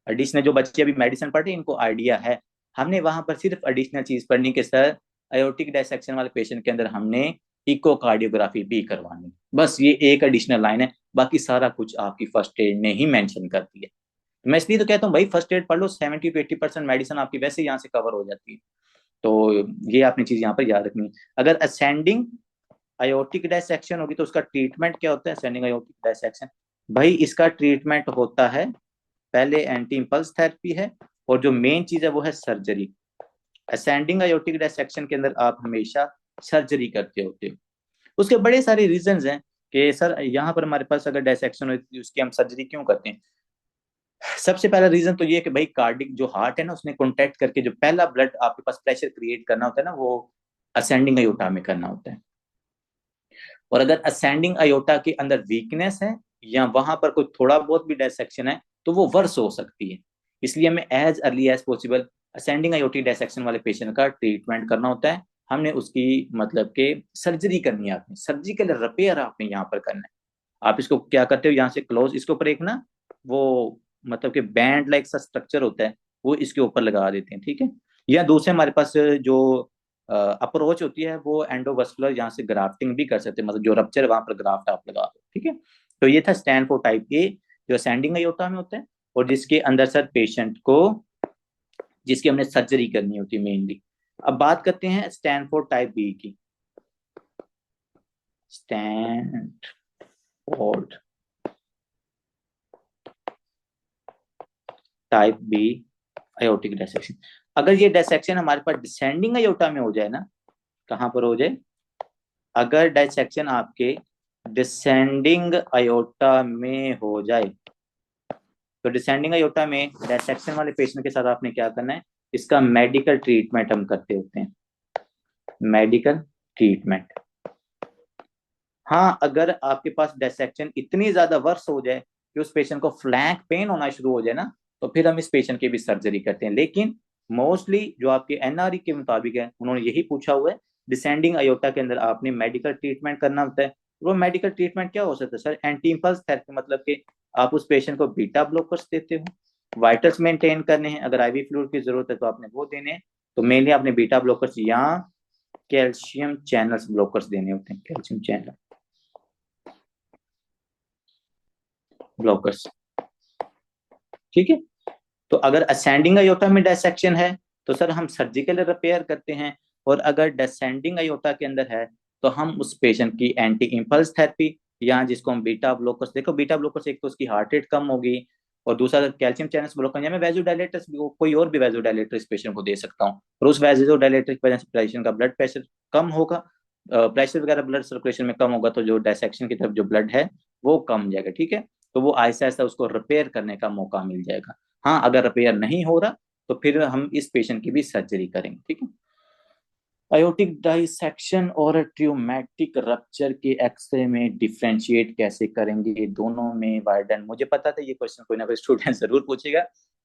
S1: एडिशनल जो बच्चे अभी मेडिसिन पढ़ रहे हैं इनको आइडिया है, हमने वहां पर सिर्फ एडिशनल चीज पढ़नी कि सर आयोटिक डायसेक्शन वाले पेशेंट के अंदर हमने इकोकार्डियोग्राफी भी करवानी, बस ये एक एडिशनल लाइन है, बाकी सारा कुछ आपकी फर्स्ट एड ने ही मेंशन कर दिया। मैं इसलिए तो कहता हूँ भाई फर्स्ट एड पढ़ लो, 70 to 80% मेडिसिन आपकी वैसे यहाँ से कवर हो जाती है। तो ये आपने चीज यहाँ पर याद रखनी है। अगर असेंडिंग आयोटिक डायसेक्शन होगी तो उसका ट्रीटमेंट क्या होता है? असेंडिंग आयोटिक डायसेक्शन, भाई इसका ट्रीटमेंट होता है पहले एंटी इंपल्स थेरेपी है, और जो मेन चीज है वो है सर्जरी। असेंडिंग आयोटिक डायसेक्शन के अंदर आप हमेशा सर्जरी करते होते हो। उसके बड़े सारे रीजंस हैं कि सर यहाँ पर हमारे पास अगर डायसेक्शन होती है उसकी हम सर्जरी क्यों करते हैं। सबसे पहला रीजन तो ये है कि भाई कार्डिक जो हार्ट है ना उसने कॉन्टैक्ट करके जो पहला ब्लड आपके पास प्रेशर क्रिएट करना होता है ना, वो असेंडिंग आयोटा में करना होता है। और अगर असेंडिंग आयोटा के अंदर वीकनेस है या वहां पर कोई थोड़ा बहुत भी डायसेक्शन है तो वो वर्स हो सकती है, इसलिए हमें as early as possible ascending aortic dissection वाले पेशेंट का ट्रीटमेंट करना होता है। हमने उसकी मतलब के सर्जरी करनी है, आपने सर्जिकल रिपेयर आपने यहाँ पर करना है। आप इसको क्या करते हो, यहाँ से क्लोज इसके ऊपर एक ना वो मतलब कि बैंड लाइक सा स्ट्रक्चर होता है, वो इसके ऊपर लगा देते हैं। ठीक है, या दूसरे हमारे पास जो अप्रोच होती है वो एंडोवस्कुलर, यहाँ से ग्राफ्टिंग भी कर सकते हैं, मतलब जो रप्चर है वहां पर ग्राफ्ट आप लगा दो। ठीक है, तो ये था स्टैनफोर्ड टाइप ए जो असेंडिंग आयोटा में होता है, और जिसके अंदर सर पेशेंट को जिसकी हमने सर्जरी करनी होती है मेनली। अब बात करते हैं स्टैनफोर्ड टाइप बी की। Stanford type B aortic dissection, अगर ये डायसेक्शन हमारे पास डिसेंडिंग आयोटा में हो जाए ना, कहां पर हो जाए, अगर डायसेक्शन आपके डिसेंडिंग आयोटा में हो जाए तो डिसेंडिंग आयोटा में डायसेक्शन वाले पेशेंट के साथ आपने क्या करना है, इसका मेडिकल ट्रीटमेंट हम करते होते हैं, मेडिकल ट्रीटमेंट। हाँ, अगर आपके पास डायसेक्शन इतनी ज्यादा वर्स हो जाए कि उस पेशेंट को फ्लैंक पेन होना शुरू हो जाए ना, तो फिर हम इस पेशेंट की भी सर्जरी करते हैं। लेकिन मोस्टली जो आपके एनआरई के मुताबिक है उन्होंने यही पूछा हुआ है, डिसेंडिंग आयोटा के अंदर आपने मेडिकल ट्रीटमेंट करना होता है। वो मेडिकल ट्रीटमेंट क्या हो सकता है सर? एंटी इंपल्स थेरेपी, मतलब कि आप उस पेशेंट को बीटा ब्लॉकर्स देते हो, वाइटल्स मेंटेन करने हैं, अगर आईवी फ्लूइड की जरूरत है तो आपने वो देने हैं, तो मेनली आपने बीटा ब्लॉकर्स या कैल्शियम चैनल्स ब्लॉकर्स देने होते हैं, कैल्शियम चैनल ब्लॉकर्स। ठीक है, तो अगर असेंडिंग आयोटा में डायसेक्शन है तो सर हम सर्जिकल रिपेयर करते हैं, और अगर डिसेंडिंग आयोटा के अंदर है तो हम उस पेशेंट की एंटी इंपल्स थेरेपी या जिसको हम बीटा ब्लॉकर्स, देखो बीटा ब्लॉकर्स एक तो उसकी हार्ट रेट कम होगी, और दूसरा कैल्शियम चैनल्स ब्लॉकर या मैं वैसोडायलेटर्स कोई और भी वैसोडायलेटर इस पेशेंट को दे सकता हूँ, और उस वैसोडायलेटर की वजह से पेशेंट का ब्लड प्रेशर कम होगा, प्रेशर वगैरह ब्लड सर्कुलेशन में कम होगा, तो जो डायसेक्शन की तरफ जो ब्लड है वो कम जाएगा। ठीक है, तो वो आहिस्ता आहिस्ता उसको रिपेयर करने का मौका मिल जाएगा। हाँ, अगर रिपेयर नहीं हो रहा तो फिर हम इस पेशेंट की भी सर्जरी करेंगे। ठीक है, आयोटिक डाइसेक्शन और ट्यूमेटिक रप्चर के एक्सरे में डिफ्रेंशिएट कैसे करेंगे दोनों में वार्डन? मुझे पता था ये क्वेश्चन कोई ना कोई स्टूडेंट जरूर पूछेगा।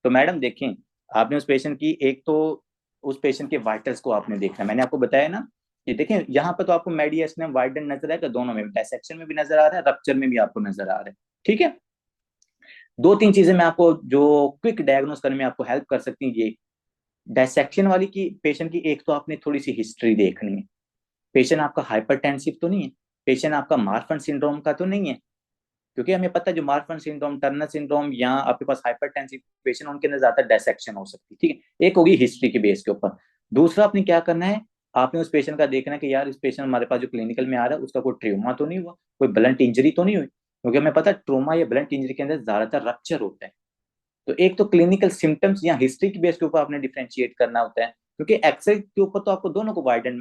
S1: तो मैडम देखें, आपने उस पेशेंट की एक तो उस पेशेंट के वाइटल्स को आपने देखना, मैंने आपको बताया ना, ये देखें यहाँ पर तो आपको मेडिएशन वाइडन नजर आएगा, दोनों में डायसेक्शन में भी नजर आ रहा है, रप्चर में भी आपको नजर आ रहा है। ठीक है, दो तीन चीजें मैं आपको जो क्विक डायग्नोस करने में आपको हेल्प कर सकती हैं ये डायसेक्शन वाली की पेशेंट की, एक तो आपने थोड़ी सी हिस्ट्री देखनी है, पेशेंट आपका हाइपरटेंसिव तो नहीं है, पेशेंट आपका मार्फन सिंड्रोम का तो नहीं है, क्योंकि हमें पता है जो मार्फन सिंड्रोम, टर्नर सिंड्रोम या आपके पास हाइपरटेंसिव पेशेंट उनके अंदर ज्यादा डायसेक्शन हो सकती है। ठीक है, एक होगी हिस्ट्री के बेस के ऊपर। दूसरा आपने क्या करना है, आपने उस पेशेंट का देखना है कि यार इस पेशेंट हमारे पास जो क्लिनिकल में आ रहा है उसका कोई ट्रियोमा तो नहीं हुआ, कोई ब्लंट इंजरी तो नहीं हुई, क्योंकि हमें पता है ट्रोमा या ब्लंट इंजरी के अंदर ज्यादातर रप्चर होता है। तो एक तो क्लिनिकल सिम्टम्स या हिस्ट्री की बेस के ऊपर आपने डिफरेंशिएट करना होता है, क्योंकि एक्सरे के ऊपर तो आपको दोनों को वाइडन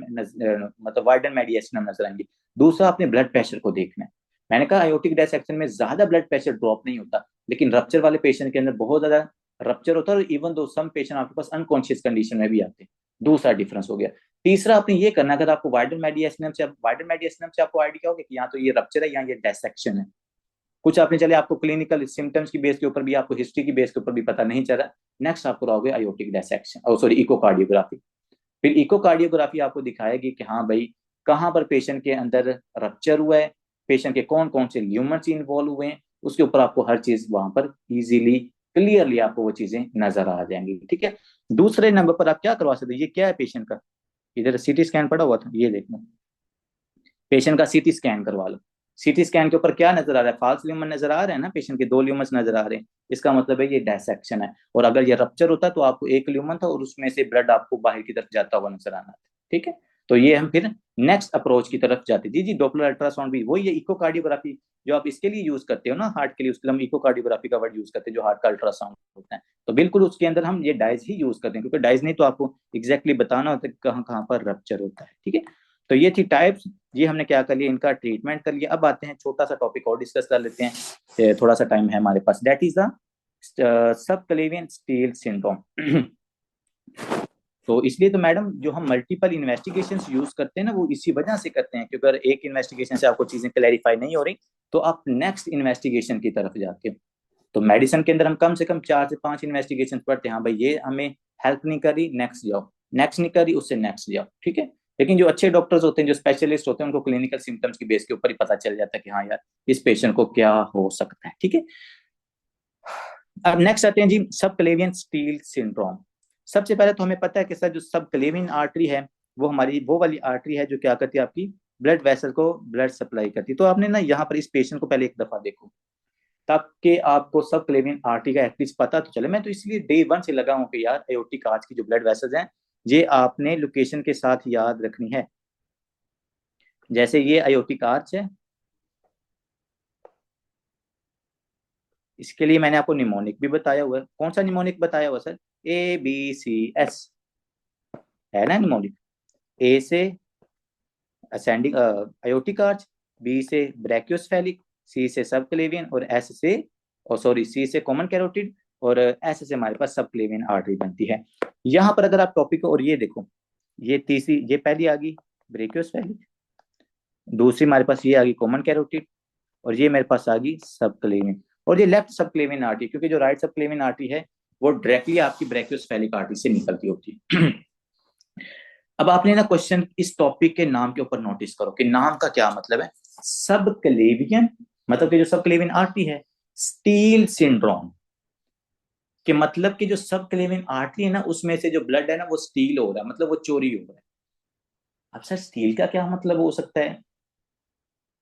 S1: मतलब वाइडन मेडिएशन नजर आएंगे। दूसरा आपने ब्लड प्रेशर को देखना है। मैंने कहा आयोटिक डायसेक्शन में ज्यादा ब्लड प्रेशर ड्रॉप नहीं होता, लेकिन रप्चर वाले पेशेंट के अंदर बहुत ज्यादा रप्चर होता है, और इवन दो सम पेशेंट आपके पास अनकॉन्शियस कंडीशन में भी आते हैं। दूसरा डिफरेंस हो गया। तीसरा आपने ये करना, अगर आपको वाइडन मेडिएशन से आपको आइडिया होगा कि यहाँ तो ये रप्चर है या ये डायसेक्शन है। कुछ आपने चले आपको क्लिनिकल सिम्टम्स की बेस के ऊपर भी, आपको हिस्ट्री की बेस के ऊपर भी पता नहीं चला। नेक्स्ट आप कराओगे आयोटिक डायसेक्शन, और सॉरी इकोकार्डियोग्राफी। फिर इकोकार्डियोग्राफी आपको दिखाएगी कि हाँ भाई कहाँ पर पेशेंट के अंदर रप्चर हुआ है, पेशेंट के कौन कौन से ल्यूमर्स इन्वॉल्व हुए हैं, उसके ऊपर आपको हर चीज वहां पर इजीली क्लियरली आपको वो चीजें नजर आ जाएंगी। ठीक है। दूसरे नंबर पर आप क्या करवा सकते हैं, ये क्या है पेशेंट का, इधर सीटी स्कैन पड़ा हुआ था, ये देखो पेशेंट का सीटी स्कैन करवा लो। सीटी स्कैन के ऊपर क्या नजर आ रहा है, फाल्स ल्यूमर नजर आ रहे हैं ना, पेशेंट के 2 ल्यूमर्स नजर आ रहे हैं। इसका मतलब है ये डायसेक्शन है। और अगर ये रप्चर होता तो आपको एक ल्यूमर था और उसमें से ब्लड आपको बाहर की तरफ जाता हुआ नजर आना था। ठीक है। तो ये हम फिर नेक्स्ट अप्रोच की तरफ जाते। जी जी, डॉपलर अल्ट्रासाउंड भी वही है, इकोकार्डियोग्राफी जो आप इसके लिए यूज करते हो ना हार्ट के लिए, उसके लिए हम इकोकार्डियोग्राफी का वर्ड यूज करते हैं जो हार्ट का अल्ट्रासाउंड होता है। तो बिल्कुल उसके अंदर हम ये डाइज ही यूज करते हैं, क्योंकि डाइज नहीं तो आपको एग्जैक्टली बताना होता है कहाँ कहाँ पर रप्चर होता है। ठीक है। तो ये थी टाइप्स, ये हमने क्या कर लिया, इनका ट्रीटमेंट कर लिया। अब आते हैं छोटा सा टॉपिक और डिस्कस कर लेते हैं, थोड़ा सा टाइम है हमारे पास, that is the subclavian steal syndrome. तो इसलिए तो मैडम जो हम मल्टीपल इन्वेस्टिगेशन यूज करते हैं ना, वो इसी वजह से करते हैं, क्योंकि अगर एक इन्वेस्टिगेशन से आपको चीजें क्लैरिफाई नहीं हो रही तो आप नेक्स्ट इन्वेस्टिगेशन की तरफ जाते हो। तो मेडिसिन के अंदर हम कम से कम 4 से 5 इन्वेस्टिगेशन पढ़ते हैं, हाँ भाई ये हमें हेल्प नहीं करी, नेक्स्ट जाओ, नेक्स्ट नहीं करी उससे नेक्स्ट जाओ। ठीक है। लेकिन जो अच्छे डॉक्टर्स होते हैं, जो स्पेशलिस्ट होते हैं, उनको क्लिनिकल सिम्टम्स की बेस के ऊपर ही पता चल जाता है कि हाँ यार इस पेशेंट को क्या हो सकता है। ठीक है। अब नेक्स्ट आते हैं जी सब क्लेवियन स्टील सिंड्रोम। सबसे पहले तो हमें पता है कि सर जो सब क्लेवियन आर्टरी है वो हमारी वो वाली आर्टरी है जो क्या करती है, आपकी ब्लड वेसल को ब्लड सप्लाई करती है। तो आपने ना यहाँ पर इस पेशेंट को पहले एक दफा देखो, ताकि आपको सब क्लेवियन आर्टरी का एटलीस्ट पता तो चले। मैं तो इसलिए डे 1 से लगा हूँ कि यार एओर्टिक आर्च की जो ब्लड वेसल्स हैं ये आपने लोकेशन के साथ याद रखनी है। जैसे ये एओर्टिक आर्च है, इसके लिए मैंने आपको निमोनिक भी बताया हुआ है। कौन सा निमोनिक बताया हुआ सर, ABCS है ना निमोनिक। ए से असेंडिंग अयोटिक आर्च, बी से ब्रैकियोस्फेलिक, सी से सबक्लेवियन, और एस से और सॉरी सी से कॉमन कैरोटिड, और एस से हमारे पास सबक्लेवियन आर्टरी बनती है। यहाँ पर अगर आप टॉपिक और ये देखो, ये तीसरी ये पहली आ गई ब्रैकियोस्फेलिक, दूसरी हमारे पास ये आ गई कॉमन कैरोटिड, और ये मेरे पास आ गई सबक्लेवियन, और ये लेफ्ट सबक्लेवियन आर्टरी, क्योंकि जो राइट सबक्लेवियन आर्टरी है वो डायरेक्टली आपकी ब्रैकियोस्फेलिक आर्टरी से निकलती होती है। अब आपने ना क्वेश्चन इस टॉपिक के नाम के ऊपर नोटिस करो कि नाम का क्या मतलब है। सब क्लेवियन मतलब कि जो सब क्लेवियन आर्टरी है, स्टील सिंड्रोम के मतलब कि जो सब क्लेवियन आर्टरी है ना उसमें से जो ब्लड है ना वो स्टील हो रहा है, मतलब वो चोरी हो रहा है। अब सर स्टील का क्या मतलब हो सकता है,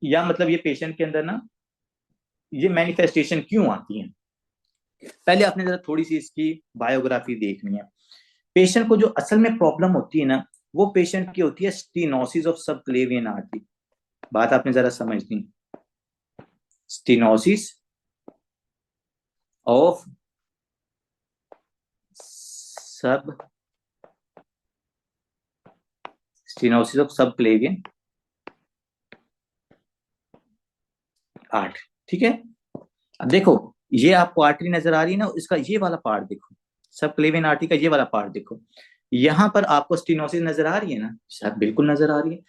S1: या मतलब ये पेशेंट के अंदर ना ये मैनिफेस्टेशन क्यों आती है। पहले आपने जरा थोड़ी सी इसकी बायोग्राफी देखनी है। पेशेंट को जो असल में प्रॉब्लम होती है ना, वो पेशेंट की होती है स्टीनोसिस ऑफ सबक्लेवियन आर्टरी। बात आपने जरा समझनी, स्टीनोसिस ऑफ सब स्टीनोसिस ऑफ सबक्लेवियन आर्टरी। ठीक है। अब देखो ये आपको आर्टरी नजर आ रही है ना, इसका ये वाला पार्ट देखो, सबक्लेवियन आर्टरी का ये वाला पार्ट देखो, यहां पर आपको स्टीनोसिस नजर आ रही है ना, शायद बिल्कुल नजर आ रही है।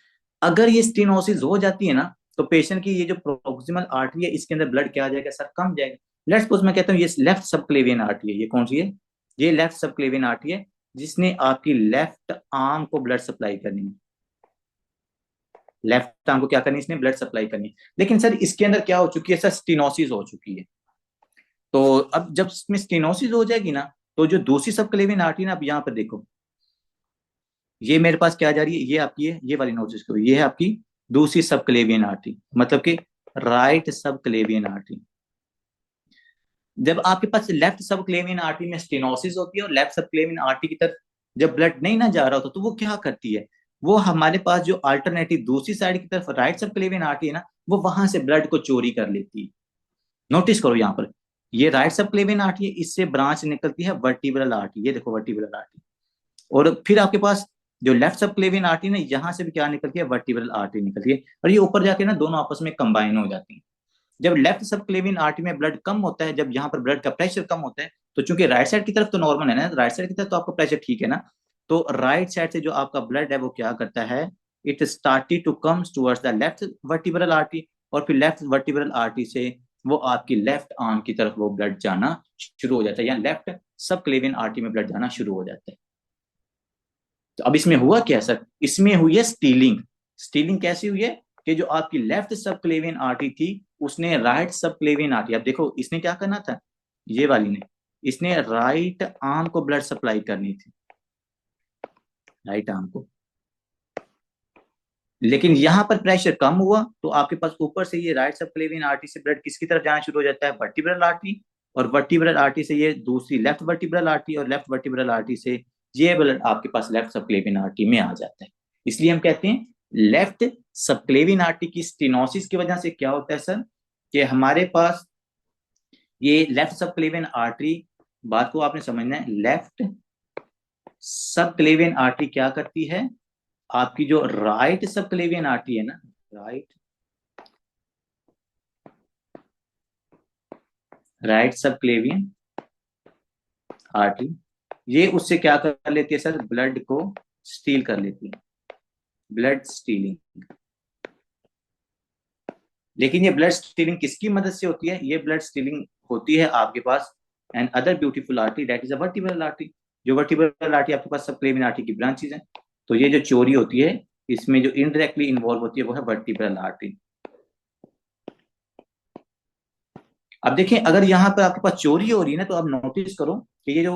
S1: अगर ये स्टीनोसिस हो जाती है ना तो पेशेंट की ये जो प्रोक्सिमल आर्टरी है इसके अंदर ब्लड क्या आ जाएगा सर, कम जाएगा। लेट्स सपोज मैं कहता हूँ ये लेफ्ट सबक्लेवियन आर्टरी है, ये कौन सी है, ये लेफ्ट सबक्लेवियन आर्टरी है जिसने आपकी लेफ्ट आर्म को ब्लड सप्लाई करनी है। लेफ्ट आर्म को क्या करनी है, इसने ब्लड सप्लाई करनी है। लेकिन सर इसके अंदर क्या हो चुकी है सर, स्टीनोसिस हो चुकी है। तो अब जब इसमें स्टीनोसिस हो जाएगी ना, तो जो दूसरी सबक्लेवियन आर्टरी ना, अब यहाँ पर देखो ये मेरे पास क्या जा रही है, ये आपकी है, ये वाली नोटिस करो, ये है आपकी दूसरी सबक्लेवियन आर्टरी, मतलब कि राइट सबक्लेवियन आर्टरी। जब आपके पास लेफ्ट सबक्लेवियन आर्टरी में स्टेनोसिस होती है और लेफ्ट सबक्लेवियन आर्टरी की तरफ जब ब्लड नहीं ना जा रहा होता, तो वो क्या करती है, वो हमारे पास जो अल्टरनेटिव दूसरी साइड की तरफ राइट सबक्लेवियन आर्टरी है ना, वो वहां से ब्लड को चोरी कर लेती है। नोटिस करो यहाँ पर, ये राइट सबक्लेवियन आर्टरी है, इससे ब्रांच निकलती है वर्टिब्रल आर्टरी, ये देखो वर्टिब्रल आर्टरी। और फिर आपके पास जो लेफ्ट सबक्लेवियन आर्टरी ना, यहाँ से भी क्या निकलती है, वर्टिब्रल आर्टरी निकलती है, और ये ऊपर जाके ना दोनों आपस में कंबाइन हो जाती है। जब लेफ्ट सबक्लेवियन आर्टरी में ब्लड कम होता है, जब यहाँ पर ब्लड का प्रेशर कम होता है, तो चूंकि राइट साइड की तरफ तो नॉर्मल है ना, राइट साइड की तरफ तो आपका प्रेशर ठीक है ना, तो राइट साइड से जो आपका ब्लड है वो क्या करता है, it started to comes towards the left vertebral artery, और फिर लेफ्ट वर्टिब्रल आर्टरी से वो आपकी लेफ्ट आर्म की तरफ वो ब्लड जाना शुरू हो जाता है, या लेफ्ट सबक्लेवियन आर्टरी में ब्लड जाना शुरू हो जाता है। तो अब इसमें हुआ क्या सर, इसमें हुई है स्टीलिंग। स्टीलिंग कैसी हुई है कि जो आपकी लेफ्ट सबक्लेवियन आर्टरी थी, उसने राइट सबक्लेवियन आर्टरी, अब देखो इसने क्या करना था, ये वाली ने, इसने राइट आर्म को ब्लड सप्लाई करनी थी, राइट आर्म को, लेकिन यहां पर प्रेशर कम हुआ, तो आपके पास ऊपर से ये राइट सबक्लेवियन आर्टरी से ब्लड किसकी तरफ जाना शुरू हो जाता है, वर्टिब्रल आर्टरी, और वर्टिब्रल आर्टरी से ये दूसरी लेफ्ट वर्टिब्रल आर्टरी, और लेफ्ट वर्टिब्रल आर्टरी से ये ब्लड आपके पास लेफ्ट सबक्लेवियन आर्टरी में आ जाता है। इसलिए हम कहते हैं लेफ्ट सबक्लेवियन आर्टरी की स्टेनोसिस की वजह से क्या होता है सर, कि हमारे पास ये लेफ्ट सबक्लेवियन आर्टरी, बात को आपने समझना है, लेफ्ट सबक्लेवियन आर्टरी क्या करती है, आपकी जो राइट सबक्लेवियन आर्टरी है ना, राइट सबक्लेवियन आर्टरी, ये उससे क्या कर लेती है सर, ब्लड को स्टील कर लेती है, ब्लड स्टीलिंग। लेकिन ये ब्लड स्टीलिंग किसकी मदद से होती है, ये ब्लड स्टीलिंग होती है आपके पास another beautiful artery, that is a vertebral artery. जो वर्टिब्रल आर्टरी आपके पास सबक्लेवियन आर्टरी की ब्रांचेज है, तो ये जो चोरी होती है, इसमें जो इनडायरेक्टली इन्वॉल्व होती है वो है वर्टिब्रल आर्टरी। अब देखिए, अगर यहाँ पर आपके पास चोरी हो रही है ना, तो आप नोटिस करो कि ये जो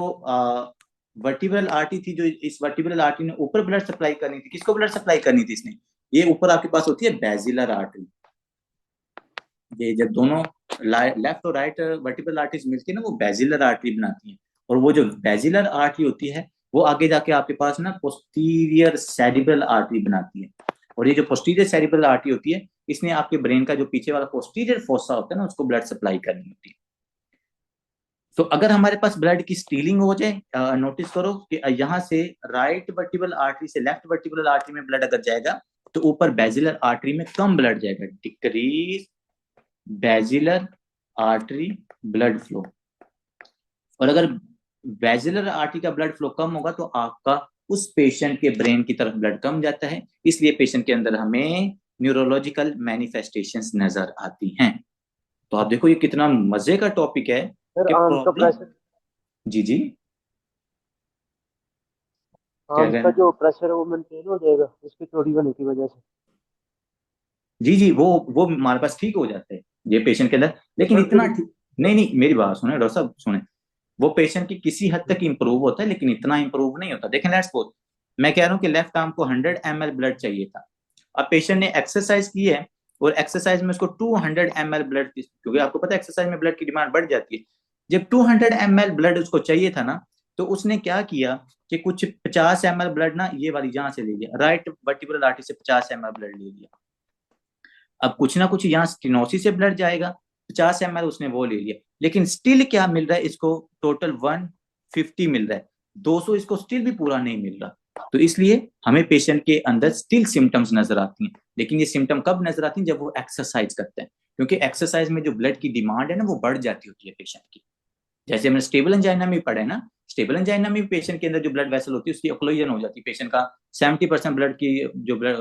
S1: वर्टिब्रल आर्टरी थी, जो इस वर्टिब्रल आर्टरी ने ऊपर ब्लड सप्लाई करनी थी, किसको ब्लड सप्लाई करनी थी इसने, ये ऊपर आपके पास होती है बेसिलर आर्टरी। ये जब दोनों लेफ्ट और राइट वर्टिब्रल आर्टरीज मिलती है ना, वो बेसिलर आर्टरी बनाती है, और वो जो बेसिलर आर्टरी होती है, वो आगे जाके आपके पास ना पोस्टीरियर सेरिब्रल आर्टरी बनाती है। और ये जो पोस्टीरियर सेरिब्रल आर्टरी होती है, इसने आपके ब्रेन का जो पीछे वाला पोस्टीरियर फोसा होता है ना, उसको ब्लड सप्लाई करनी होती है। तो अगर हमारे पास ब्लड की स्टीलिंग हो जाए, नोटिस करो कि यहाँ से राइट वर्टिब्रल आर्टरी से लेफ्ट वर्टिब्रल आर्टरी में ब्लड अगर जाएगा, तो ऊपर बेसिलर आर्टरी में कम ब्लड जाएगा, decrease basilar artery blood flow. और अगर बेसिलर आर्टरी का ब्लड फ्लो कम होगा, तो आपका उस पेशेंट के ब्रेन की तरफ ब्लड कम जाता है, इसलिए पेशेंट के अंदर हमें न्यूरोलॉजिकल मैनिफेस्टेशंस नजर आती हैं। तो आप देखो ये कितना मजे का टॉपिक है
S3: सर
S1: कि
S3: आर्म का
S1: प्रॉब्लम।
S3: प्रेशर,
S1: जी जी, क्या
S3: आर्म
S1: कह रहे
S3: का
S1: हैं,
S3: जो प्रेशर है वो मेंटेन हो जाएगा इसकी चोरी होने की वजह से।
S1: जी जी, वो हमारे पास ठीक हो जाता है ये पेशेंट के अंदर, लेकिन
S3: सर
S1: इतना
S3: फिर
S1: ठीक नहीं, नहीं मेरी बात सुने डॉक्टर साहब, सुने, वो पेशेंट की किसी हद तक इंप्रूव होता है, लेकिन इतना इंप्रूव नहीं होता। देखें लेट्स सपोज, मैं कह रहा हूँ कि लेफ्ट आर्म को 100 ml ब्लड चाहिए था, अब पेशेंट ने एक्सरसाइज की है, और एक्सरसाइज में उसको 200 ml ब्लड, क्योंकि आपको पता है एक्सरसाइज में ब्लड की डिमांड बढ़ जाती है, जब 200 ml ब्लड उसको चाहिए था ना, तो उसने क्या किया कि कुछ 50 ml ब्लड ना ये वाली जहां से ले लिया, राइट वर्टिब्रल आर्टरी से 50 ml ब्लड ले लिया। अब कुछ ना कुछ यहाँ स्टेनोसिस से ब्लड जाएगा, 50 ml उसने वो ले लिया, लेकिन स्टिल क्या मिल रहा है इसको, टोटल 150 मिल रहा है, 200 इसको स्टिल भी पूरा नहीं मिल रहा। तो इसलिए हमें पेशेंट के अंदर स्टिल सिम्टम्स नजर आती हैं, लेकिन ये सिम्टम कब नजर आती हैं, जब वो एक्सरसाइज करते हैं, क्योंकि एक्सरसाइज में जो ब्लड की डिमांड है ना, वो बढ़ जाती होती है पेशेंट की। जैसे हमने स्टेबल एंजाइना में पढ़ा है ना, स्टेबल एंजाइना में पेशेंट के अंदर जो ब्लड वेसल होती है उसकी ओक्लोजन हो जाती है, पेशेंट का 70% ब्लड की जो ब्लड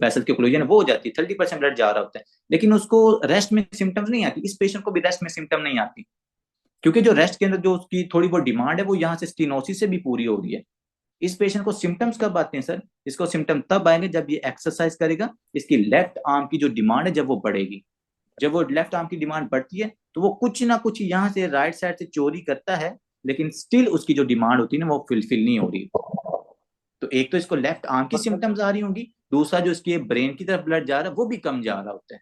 S1: वेसल की ओक्लोजन है वो हो जाती है, 30% ब्लड जा रहा होता है, लेकिन उसको रेस्ट में सिम्टम्स नहीं आती। इस पेशेंट को भी रेस्ट में सिम्टम नहीं आती, क्योंकि जो रेस्ट के अंदर जो उसकी थोड़ी बहुत डिमांड है, वो यहाँ से स्टीनोसिस से भी पूरी हो रही है। इस पेशेंट को सिम्टम्स कब आते हैं सर, इसको सिम्टम तब आएंगे जब ये एक्सरसाइज करेगा, इसकी लेफ्ट आर्म की जो डिमांड है जब वो बढ़ेगी, जब वो लेफ्ट आर्म की डिमांड बढ़ती है, तो वो कुछ ना कुछ यहाँ से राइट साइड से चोरी करता है, लेकिन स्टिल उसकी जो डिमांड होती है ना, वो फुलफिल नहीं हो रही। तो एक तो इसको लेफ्ट आर्म की
S3: मतलब
S1: सिम्टम्स आ रही होंगी, दूसरा जो इसके ब्रेन की तरफ ब्लड जा रहा है वो भी कम जा रहा होता है,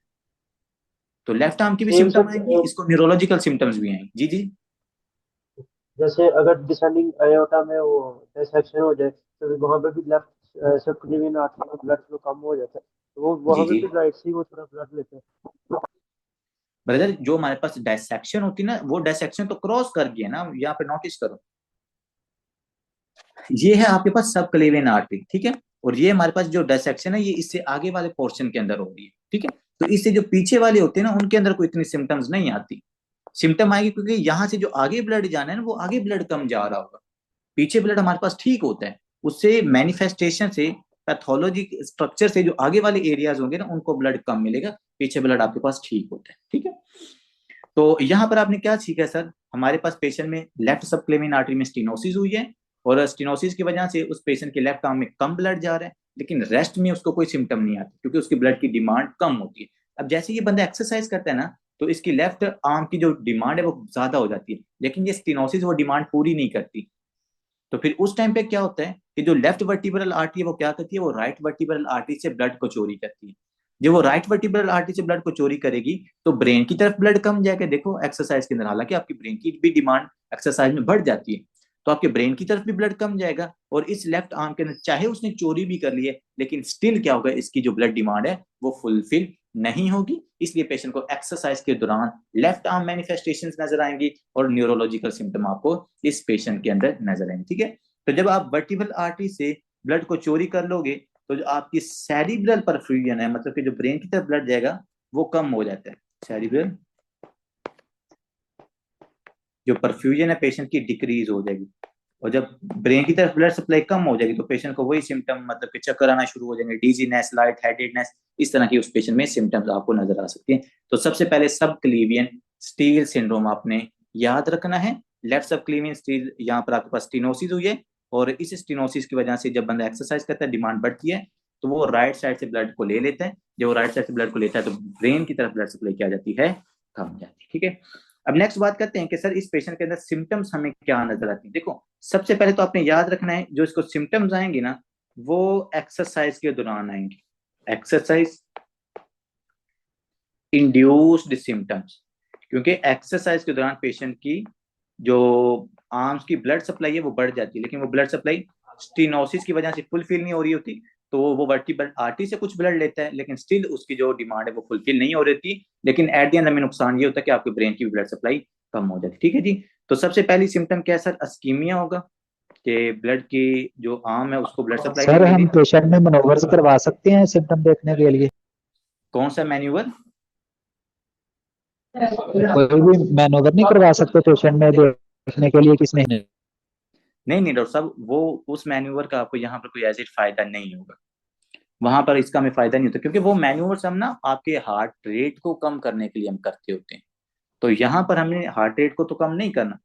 S1: तो लेफ्ट आर्म की भी
S3: सेम
S1: सिम्टम
S3: सर,
S1: आएंगी, इसको न्यूरोलॉजिकल सिम्टम्स भी आएंगी। जी जी,
S3: जैसे अगर डिसेंडिंग अयोटा में वो डिसेक्शन हो जाए तो वहां पे भी लेफ्ट सबक्लेवियन आर्टरी में ब्लड फ्लो कम हो जाता है, तो वो
S1: जी
S3: वहां पे
S1: जी,
S3: भी राइट से ही वो थोड़ा ब्लड लेते हैं।
S1: ब्रदर जो हमारे पास डायसेक्शन होती है ना, वो डायसेक्शन तो क्रॉस कर गया ना, यहाँ पे नोटिस करो, ये है आपके पास सब क्लेवियन आर्टरी, ठीक है, और ये हमारे पास जो डायसेक्शन है ये इससे आगे वाले पोर्शन के अंदर हो रही है, ठीक है। तो इससे जो पीछे वाले होते हैं ना, उनके अंदर कोई इतनी सिम्टम्स नहीं आती। सिम्टम आएगी क्योंकि यहाँ से जो आगे ब्लड जाना है ना, वो आगे ब्लड कम जा रहा होगा, पीछे ब्लड हमारे पास ठीक होता है। उससे मैनिफेस्टेशन से, पैथोलॉजी स्ट्रक्चर से जो आगे वाले एरियाज होंगे ना, उनको ब्लड कम मिलेगा, पीछे ब्लड आपके पास ठीक होता है, ठीक है। तो यहाँ पर आपने क्या सीखा सर, हमारे पास पेशेंट में लेफ्ट सबक्लेवियन आर्टरी में स्टेनोसिस हुई है, और स्टेनोसिस की वजह से उस पेशेंट के लेफ्ट आर्म में कम ब्लड जा रहा है, लेकिन रेस्ट में उसको कोई सिम्टम नहीं आती क्योंकि उसकी ब्लड की डिमांड कम होती है। अब जैसे ये बंदा एक्सरसाइज करता है ना, तो इसकी लेफ्ट आर्म की जो डिमांड है वो ज्यादा हो जाती है, लेकिन ये स्टेनोसिस वो डिमांड पूरी नहीं करती। तो फिर उस टाइम पे क्या होता है कि जो लेफ्ट वर्टिब्रल आर्टरी है वो क्या करती है, वो राइट वर्टिब्रल आर्टरी से ब्लड को चोरी करती है। जब वो राइट वर्टिब्रल आर्टरी से ब्लड को चोरी करेगी तो ब्रेन की तरफ ब्लड कम जाएगा, देखो एक्सरसाइज के अंदर, हालांकि आपकी ब्रेन की भी डिमांड एक्सरसाइज में बढ़ जाती है, तो आपके ब्रेन की तरफ भी ब्लड कम जाएगा, और इस लेफ्ट आर्म के अंदर चाहे उसने चोरी भी कर ली है, लेकिन स्टिल क्या होगा, इसकी जो ब्लड डिमांड है वो फुलफिल नहीं होगी। इसलिए पेशेंट को एक्सरसाइज के दौरान लेफ्ट आर्म मैनिफेस्टेशंस नजर आएंगी और न्यूरोलॉजिकल सिम्टम आपको इस पेशेंट के अंदर नजर आएंगे, ठीक है। तो जब आप वर्टिब्रल आर्टरी से ब्लड को चोरी कर लोगे, तो जो आपकी सेरिब्रल परफ्यूजन है, मतलब कि जो ब्रेन की तरफ ब्लड जाएगा, वो कम हो जाता है। सेरिब्रल जो परफ्यूजन है पेशेंट की डिक्रीज हो जाएगी, और जब ब्रेन की तरफ ब्लड सप्लाई कम हो जाएगी तो पेशेंट को वही सिम्टम, मतलब कि चक्कर आना शुरू हो जाएंगे, डीजीनेस, लाइट हेडेडनेस, इस तरह की उस पेशेंट में सिम्टम्स आपको नजर आ सकती हैं। तो सबसे पहले सब क्लीवियन स्टील सिंड्रोम आपने याद रखना है। लेफ्ट सब क्लीवियन स्टील, यहाँ पर आपके पास स्टीनोसिस हुई है, और इस स्टीनोसिस की वजह से जब बंदा एक्सरसाइज करता है, डिमांड बढ़ती है, तो वो राइट साइड से ब्लड को ले लेता है। जब वो राइट साइड से ब्लड को लेता है तो ब्रेन की तरफ ब्लड सप्लाई क्या जाती है, कम जाती है, ठीक है। अब नेक्स्ट बात करते हैं कि सर इस पेशेंट के अंदर सिम्टम्स हमें क्या नजर आती है। देखो सबसे पहले तो आपने याद रखना है, जो इसको सिम्टम्स आएंगे ना, वो एक्सरसाइज के दौरान आएंगे, एक्सरसाइज इंड्यूस्ड सिम्टम्स, क्योंकि एक्सरसाइज के दौरान पेशेंट की जो आर्म्स की ब्लड सप्लाई है वो बढ़ जाती है, लेकिन वो ब्लड सप्लाई स्टीनोसिस की वजह से फुलफिल नहीं हो रही होती, तो वो वर्टिब्रल आर्टरी से कुछ ब्लड लेता है, लेकिन स्टिल उसकी जो डिमांड है वो फुलफिल नहीं हो रही थी, लेकिन एट द एंड हमें नुकसान ये होता है कि आपके ब्रेन की ब्लड सप्लाई कम हो जाती है, ठीक है जी। तो सबसे पहली सिम्टम क्या है सर, अस्कीमिया होगा, कि ब्लड की जो आर्म है उसको ब्लड सप्लाई नहीं
S2: सर
S1: मिल
S2: हम
S1: रही।
S2: पेशेंट में मनोवर्स करवा सकते हैं सिम्टम देखने के लिए?
S1: कौन सा मैन्यूअल?
S2: कोई भी मैनोवर नहीं करवा सकते पेशेंट में देखने के लिए किसने?
S1: नहीं नहीं डॉक्टर साहब, वो उस मैन्यूवर का आपको यहाँ पर कोई ऐसे फायदा नहीं होगा, वहां पर इसका हमें फायदा नहीं होता, क्योंकि वो मैन्यूवर्स हम ना आपके हार्ट रेट को कम करने के लिए हम करते होते हैं। तो यहाँ पर हमने हार्ट रेट को तो कम नहीं करना,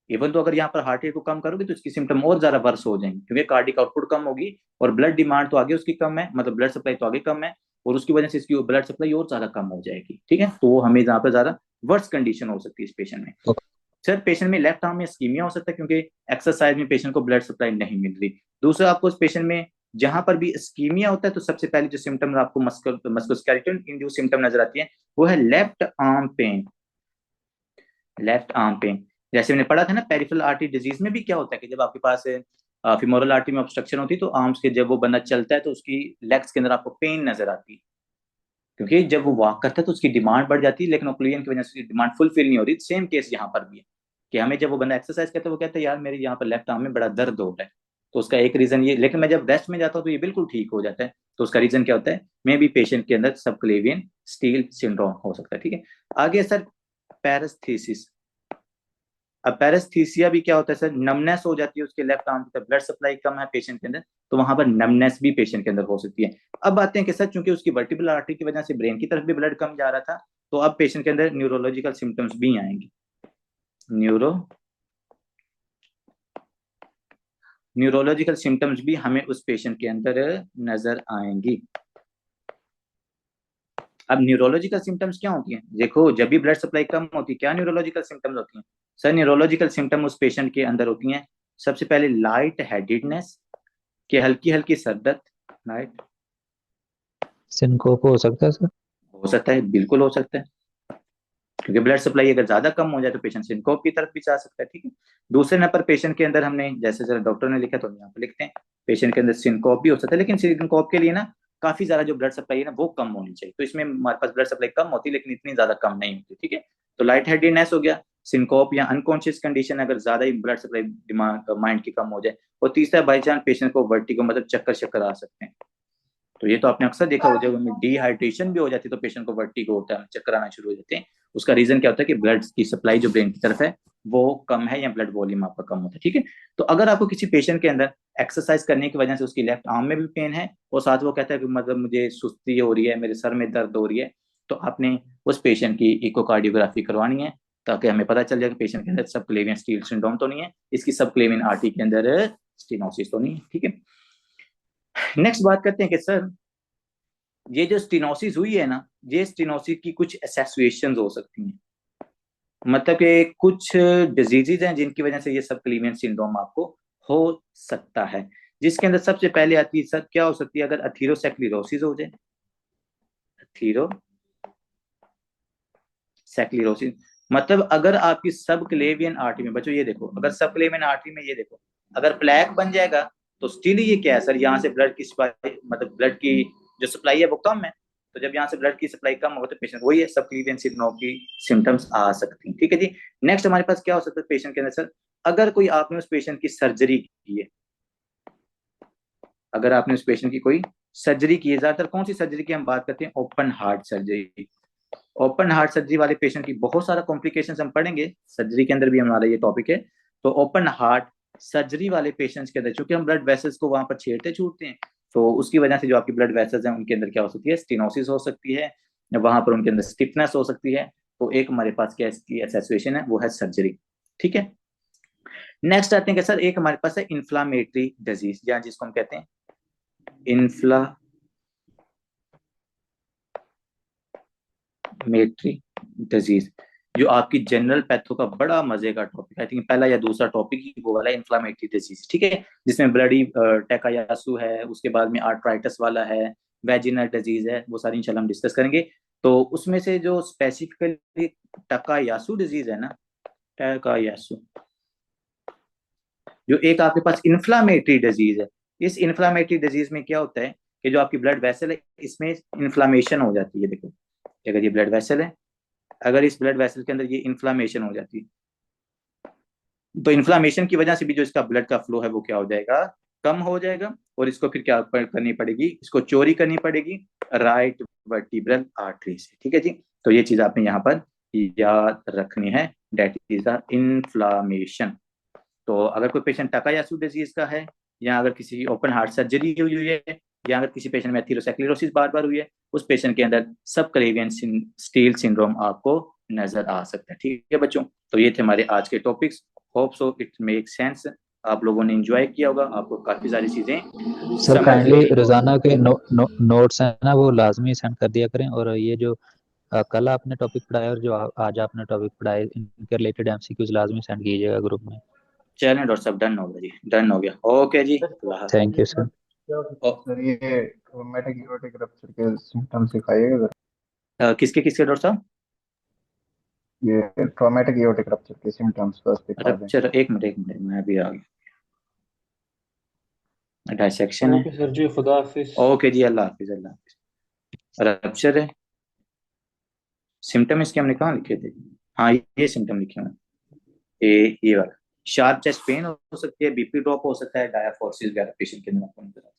S1: इवन तो अगर यहाँ पर हार्ट रेट को कम करोगे तो इसकी सिम्टम और ज्यादा वर्स हो जाएंगे, क्योंकि कार्डिक आउटपुट कम होगी और ब्लड डिमांड तो आगे उसकी कम है, मतलब ब्लड सप्लाई तो आगे कम है, और उसकी वजह से इसकी ब्लड सप्लाई और ज्यादा कम हो जाएगी, ठीक है। तो वो हमें यहाँ पर ज्यादा वर्स कंडीशन हो सकती है इस पेशेंट में। सर पेशेंट में लेफ्ट आर्म में स्कीमिया हो सकता है, क्योंकि एक्सरसाइज में पेशेंट को ब्लड सप्लाई नहीं मिल रही। दूसरा, आपको उस पेशेंट में जहां पर भी स्कीमिया होता है, तो सबसे पहले जो सिम्टम आपको मस्कुलोस्केलेटल इंड्यूस सिम्टम नजर आती है, वो है left arm pain. Left arm pain, जैसे मैंने पढ़ा था ना पेरिफेरल आर्टरी डिजीज में भी क्या होता है कि जब आपके पास फीमोरल आर्टरी में ऑब्स्ट्रक्शन होती है, तो आर्म्स के जब वो बंदा चलता है तो उसकी लेग्स के अंदर आपको पेन नजर आती है, क्योंकि जब वो वॉक करता है तो उसकी डिमांड बढ़ जाती है, लेकिन ओक्लूजन की वजह से डिमांड फुलफिल नहीं हो रही। सेम केस यहाँ पर भी है कि हमें जब वो बंदा एक्सरसाइज करता है, वो कहता है यार मेरे यहाँ पर लेफ्ट आर्म में बड़ा दर्द हो रहा है, तो उसका एक रीजन ये, लेकिन मैं जब रेस्ट में जाता हूँ तो ये बिल्कुल ठीक हो जाता है। तो उसका रीजन क्या होता है, मे बी पेशेंट के अंदर सबक्लेवियन स्टील सिंड्रोम हो सकता है, ठीक है। आगे सर पैरेस्थीसिस। अब पैरेस्थीसिया भी क्या होता है सर, नमनेस हो जाती है उसके लेफ्ट आर्म की तरफ, ब्लड सप्लाई कम है पेशेंट के अंदर, तो वहां पर नमनेस भी पेशेंट के अंदर हो सकती है। अब आते हैं कि सर चूंकि उसकी वर्टिब्रल आर्टरी की वजह से ब्रेन की तरफ भी ब्लड कम जा रहा था, तो अब पेशेंट के अंदर न्यूरोलॉजिकल सिम्टम्स भी आएंगे। न्यूरोलॉजिकल सिम्टम्स भी हमें उस पेशेंट के अंदर नजर आएंगी। अब न्यूरोलॉजिकल सिम्टम्स क्या होती हैं, देखो जब भी ब्लड सप्लाई कम होती है, क्या न्यूरोलॉजिकल सिम्टम्स होती हैं सर? न्यूरोलॉजिकल सिम्टम उस पेशेंट के अंदर होती हैं, सबसे पहले लाइट हेडेडनेस, कि हल्की हल्की सरदर्द, लाइट।
S2: सिनकोप हो सकता है सर?
S1: हो सकता है, बिल्कुल हो सकता है, क्योंकि ब्लड सप्लाई अगर ज्यादा कम हो जाए तो पेशेंट सिनकोप की तरफ भी जा सकता है, ठीक है। दूसरे नंबर पेशेंट के अंदर हमने जैसे जरा डॉक्टर ने लिखा तो यहाँ पे लिखते हैं, पेशेंट के अंदर सिनकोप भी हो सकता है, लेकिन सिनकोप के लिए ना काफी ज्यादा जो ब्लड सप्लाई है ना वो कम होनी चाहिए। तो इसमें हमारे पास ब्लड सप्लाई कम होती है लेकिन इतनी ज्यादा कम नहीं होती, ठीक है। तो लाइट हेडेडनेस हो गया, सिंकोप या अनकॉन्शियस कंडीशन अगर ज्यादा ही ब्लड सप्लाई दिमाग माइंड की कम हो जाए, और तीसरा बाई चांस पेशेंट को वर्टिगो मतलब चक्कर शक्कर आ सकते हैं। तो ये तो आपने अक्सर देखा हो, जब हमें डिहाइड्रेशन भी हो जाती है तो पेशेंट को वर्टिगो होता है, चक्कर आना शुरू हो जाते हैं। उसका रीजन क्या होता है कि ब्लड की सप्लाई जो ब्रेन की तरफ है वो कम है या ब्लड वॉल्यूम आपका कम होता है, ठीक है। तो अगर आपको किसी पेशेंट के अंदर एक्सरसाइज करने की वजह से उसकी लेफ्ट आर्म में भी पेन है और साथ वो कहता है कि मतलब मुझे सुस्ती हो रही है, मेरे सर में दर्द हो रही है, तो आपने उस पेशेंट की इकोकार्डियोग्राफी करवानी है ताकि हमें पता चल जाए कि पेशेंट के अंदर सब क्लेवियन स्टील सिंड्रोम तो नहीं है, इसकी सब क्लेवियन आर्टरी के अंदर स्टेनोसिस तो नहीं है, ठीक है। नेक्स्ट बात करते हैं कि सर ये जो स्टेनोसिस हुई है ना, ये स्टेनोसिस की कुछ एसोसिएशंस हो सकती हैं, मतलब कि कुछ डिजीजेज हैं जिनकी वजह से ये सब क्लीवियन सिंड्रोम आपको हो सकता है, जिसके अंदर सबसे पहले आती है सर क्या हो सकती है, अगर अथीरोसेक्लेरोसिस हो जाए, अथीरोसेक्लेरोसिस मतलब अगर आपकी सब क्लेवियन आर्टरी में, बच्चों ये देखो, अगर सब क्लेवियन आर्टरी में ये देखो अगर प्लेक बन जाएगा तो स्टिल ये क्या है सर, यहाँ से ब्लड की सप्लाई मतलब ब्लड की जो सप्लाई है वो कम है, तो जब यहाँ से ब्लड की सप्लाई कम होगा तो पेशेंट वही है सब क्लीवियन सिंड्रोम की सिम्टम्स आ सकती हैं, ठीक है जी। नेक्स्ट हमारे पास क्या हो सकता है पेशेंट के अंदर सर, अगर कोई आपने उस पेशेंट की सर्जरी की है, अगर आपने उस पेशेंट की कोई सर्जरी की है, ज्यादातर कौन सी सर्जरी की हम बात करते हैं, open heart surgery. Open heart surgery वाले पेशेंट की बहुत सारा कॉम्प्लिकेशंस हम पढ़ेंगे, सर्जरी के अंदर भी हमारा ये टॉपिक है। तो ओपन हार्ट सर्जरी वाले पेशेंट्स के अंदर चूंकि हम ब्लड वेसल्स को वहां पर छेड़ते छूटते हैं, तो उसकी वजह से जो आपकी ब्लड वेसल्स हैं उनके अंदर क्या हो सकती है, स्टेनोसिस हो सकती है, वहां पर उनके अंदर स्टिफनेस हो सकती है। तो एक हमारे पास क्या इसकी एसोसिएशन है वो है सर्जरी, ठीक है। नेक्स्ट आते हैं कि सर एक हमारे पास है इन्फ्लामेटरी डिजीज, या जिसको हम कहते हैं इन्फ्लामेटरी डिजीज, जो आपकी जनरल पैथो का बड़ा मजे का टॉपिक, आई थिंक पहला या दूसरा टॉपिक ही वो वाला इन्फ्लामेटरी डिजीज, ठीक है, जिसमें ब्लडी टेकायासु है, उसके बाद में आर्थराइटिस वाला है, वेजिनल डिजीज है, वो सारी इंशाल्लाह हम डिस्कस करेंगे। तो उसमें से जो स्पेसिफिकली टकायासु डिजीज है ना, टकायासु जो एक आपके पास इन्फ्लामेटरी डिजीज है, इस इन्फ्लामेटरी डिजीज में क्या होता है कि जो आपकी ब्लड वेसल है इसमें इन्फ्लामेशन हो जाती है। देखो अगर ये ब्लड वेसल है, अगर इस ब्लड वेसल के अंदर ये इन्फ्लामेशन हो जाती है, तो इन्फ्लामेशन की वजह से भी जो इसका ब्लड का फ्लो है वो क्या हो जाएगा, कम हो जाएगा, और इसको फिर क्या करनी पड़ेगी, इसको चोरी करनी पड़ेगी राइट वर्टिब्रल आर्टरी से, ठीक है जी। तो ये चीज आपने यहाँ पर याद रखनी है, डेट इज द इन्फ्लामेशन। तो अगर कोई पेशेंट टकायासु डिजीज का है, या अगर किसी ओपन हार्ट सर्जरी हुई है, या अगर किसी पेशेंट में एथेरोस्क्लेरोसिस बार बार हुई है, उस पेशेंट के अंदर सब क्लेवियन स्टील सिंड्रोम आपको नजर आ सकता है, ठीक है बच्चों। तो ये थे हमारे आज के topics, hope so it make sense, आप लोगों ने एंजॉय किया होगा, आपको काफी सारी चीजें
S2: सर
S1: समझ
S2: काइंडली
S1: गई।
S2: रोजाना के नोट्स हैं ना वो लाजमी सेंड कर दिया करें, और ये जो कल आपने टॉपिक पढ़ाया और जो आज आपने टॉपिक पढ़ाया इनके रिलेटेड एमसीक्यूज लाजमी सेंड कीजिएगा ग्रुप में।
S1: चलें डॉक्टर साहब, डन हो गया जी, डन हो गया, ओके जी,
S3: सर
S1: अल्लाह हाफ़िज़।
S2: Thank you sir.
S4: सर ये ट्रोमेटिक एओर्टिक रप्चर के सिम्टम्स सिखाइएगा सर।
S1: किसके किसके डॉक्टर साहब,
S4: ये ट्रोमेटिक एओर्टिक रप्चर के सिम्टम्स बस दिखा दें।
S1: रप्चर, एक मिनट मैं अभी आ गया, डायसेक्शन है,
S5: ओके सर जी, खुदा हाफिज।
S1: ओके जी, अल्लाह हाफिज, अल्लाह हाफिज। रप्चर है, सिम्टम इसके हमने कहाँ लिखे थे, हाँ ये सिम्टम लिखे हुए हैं, ये वाला शार्प चेस्ट पेन हो सकती है, बीपी ड्रॉप हो सकता है, डायफोर्सिस वगैरह पेशेंट के अंदर आपको नजर आता है।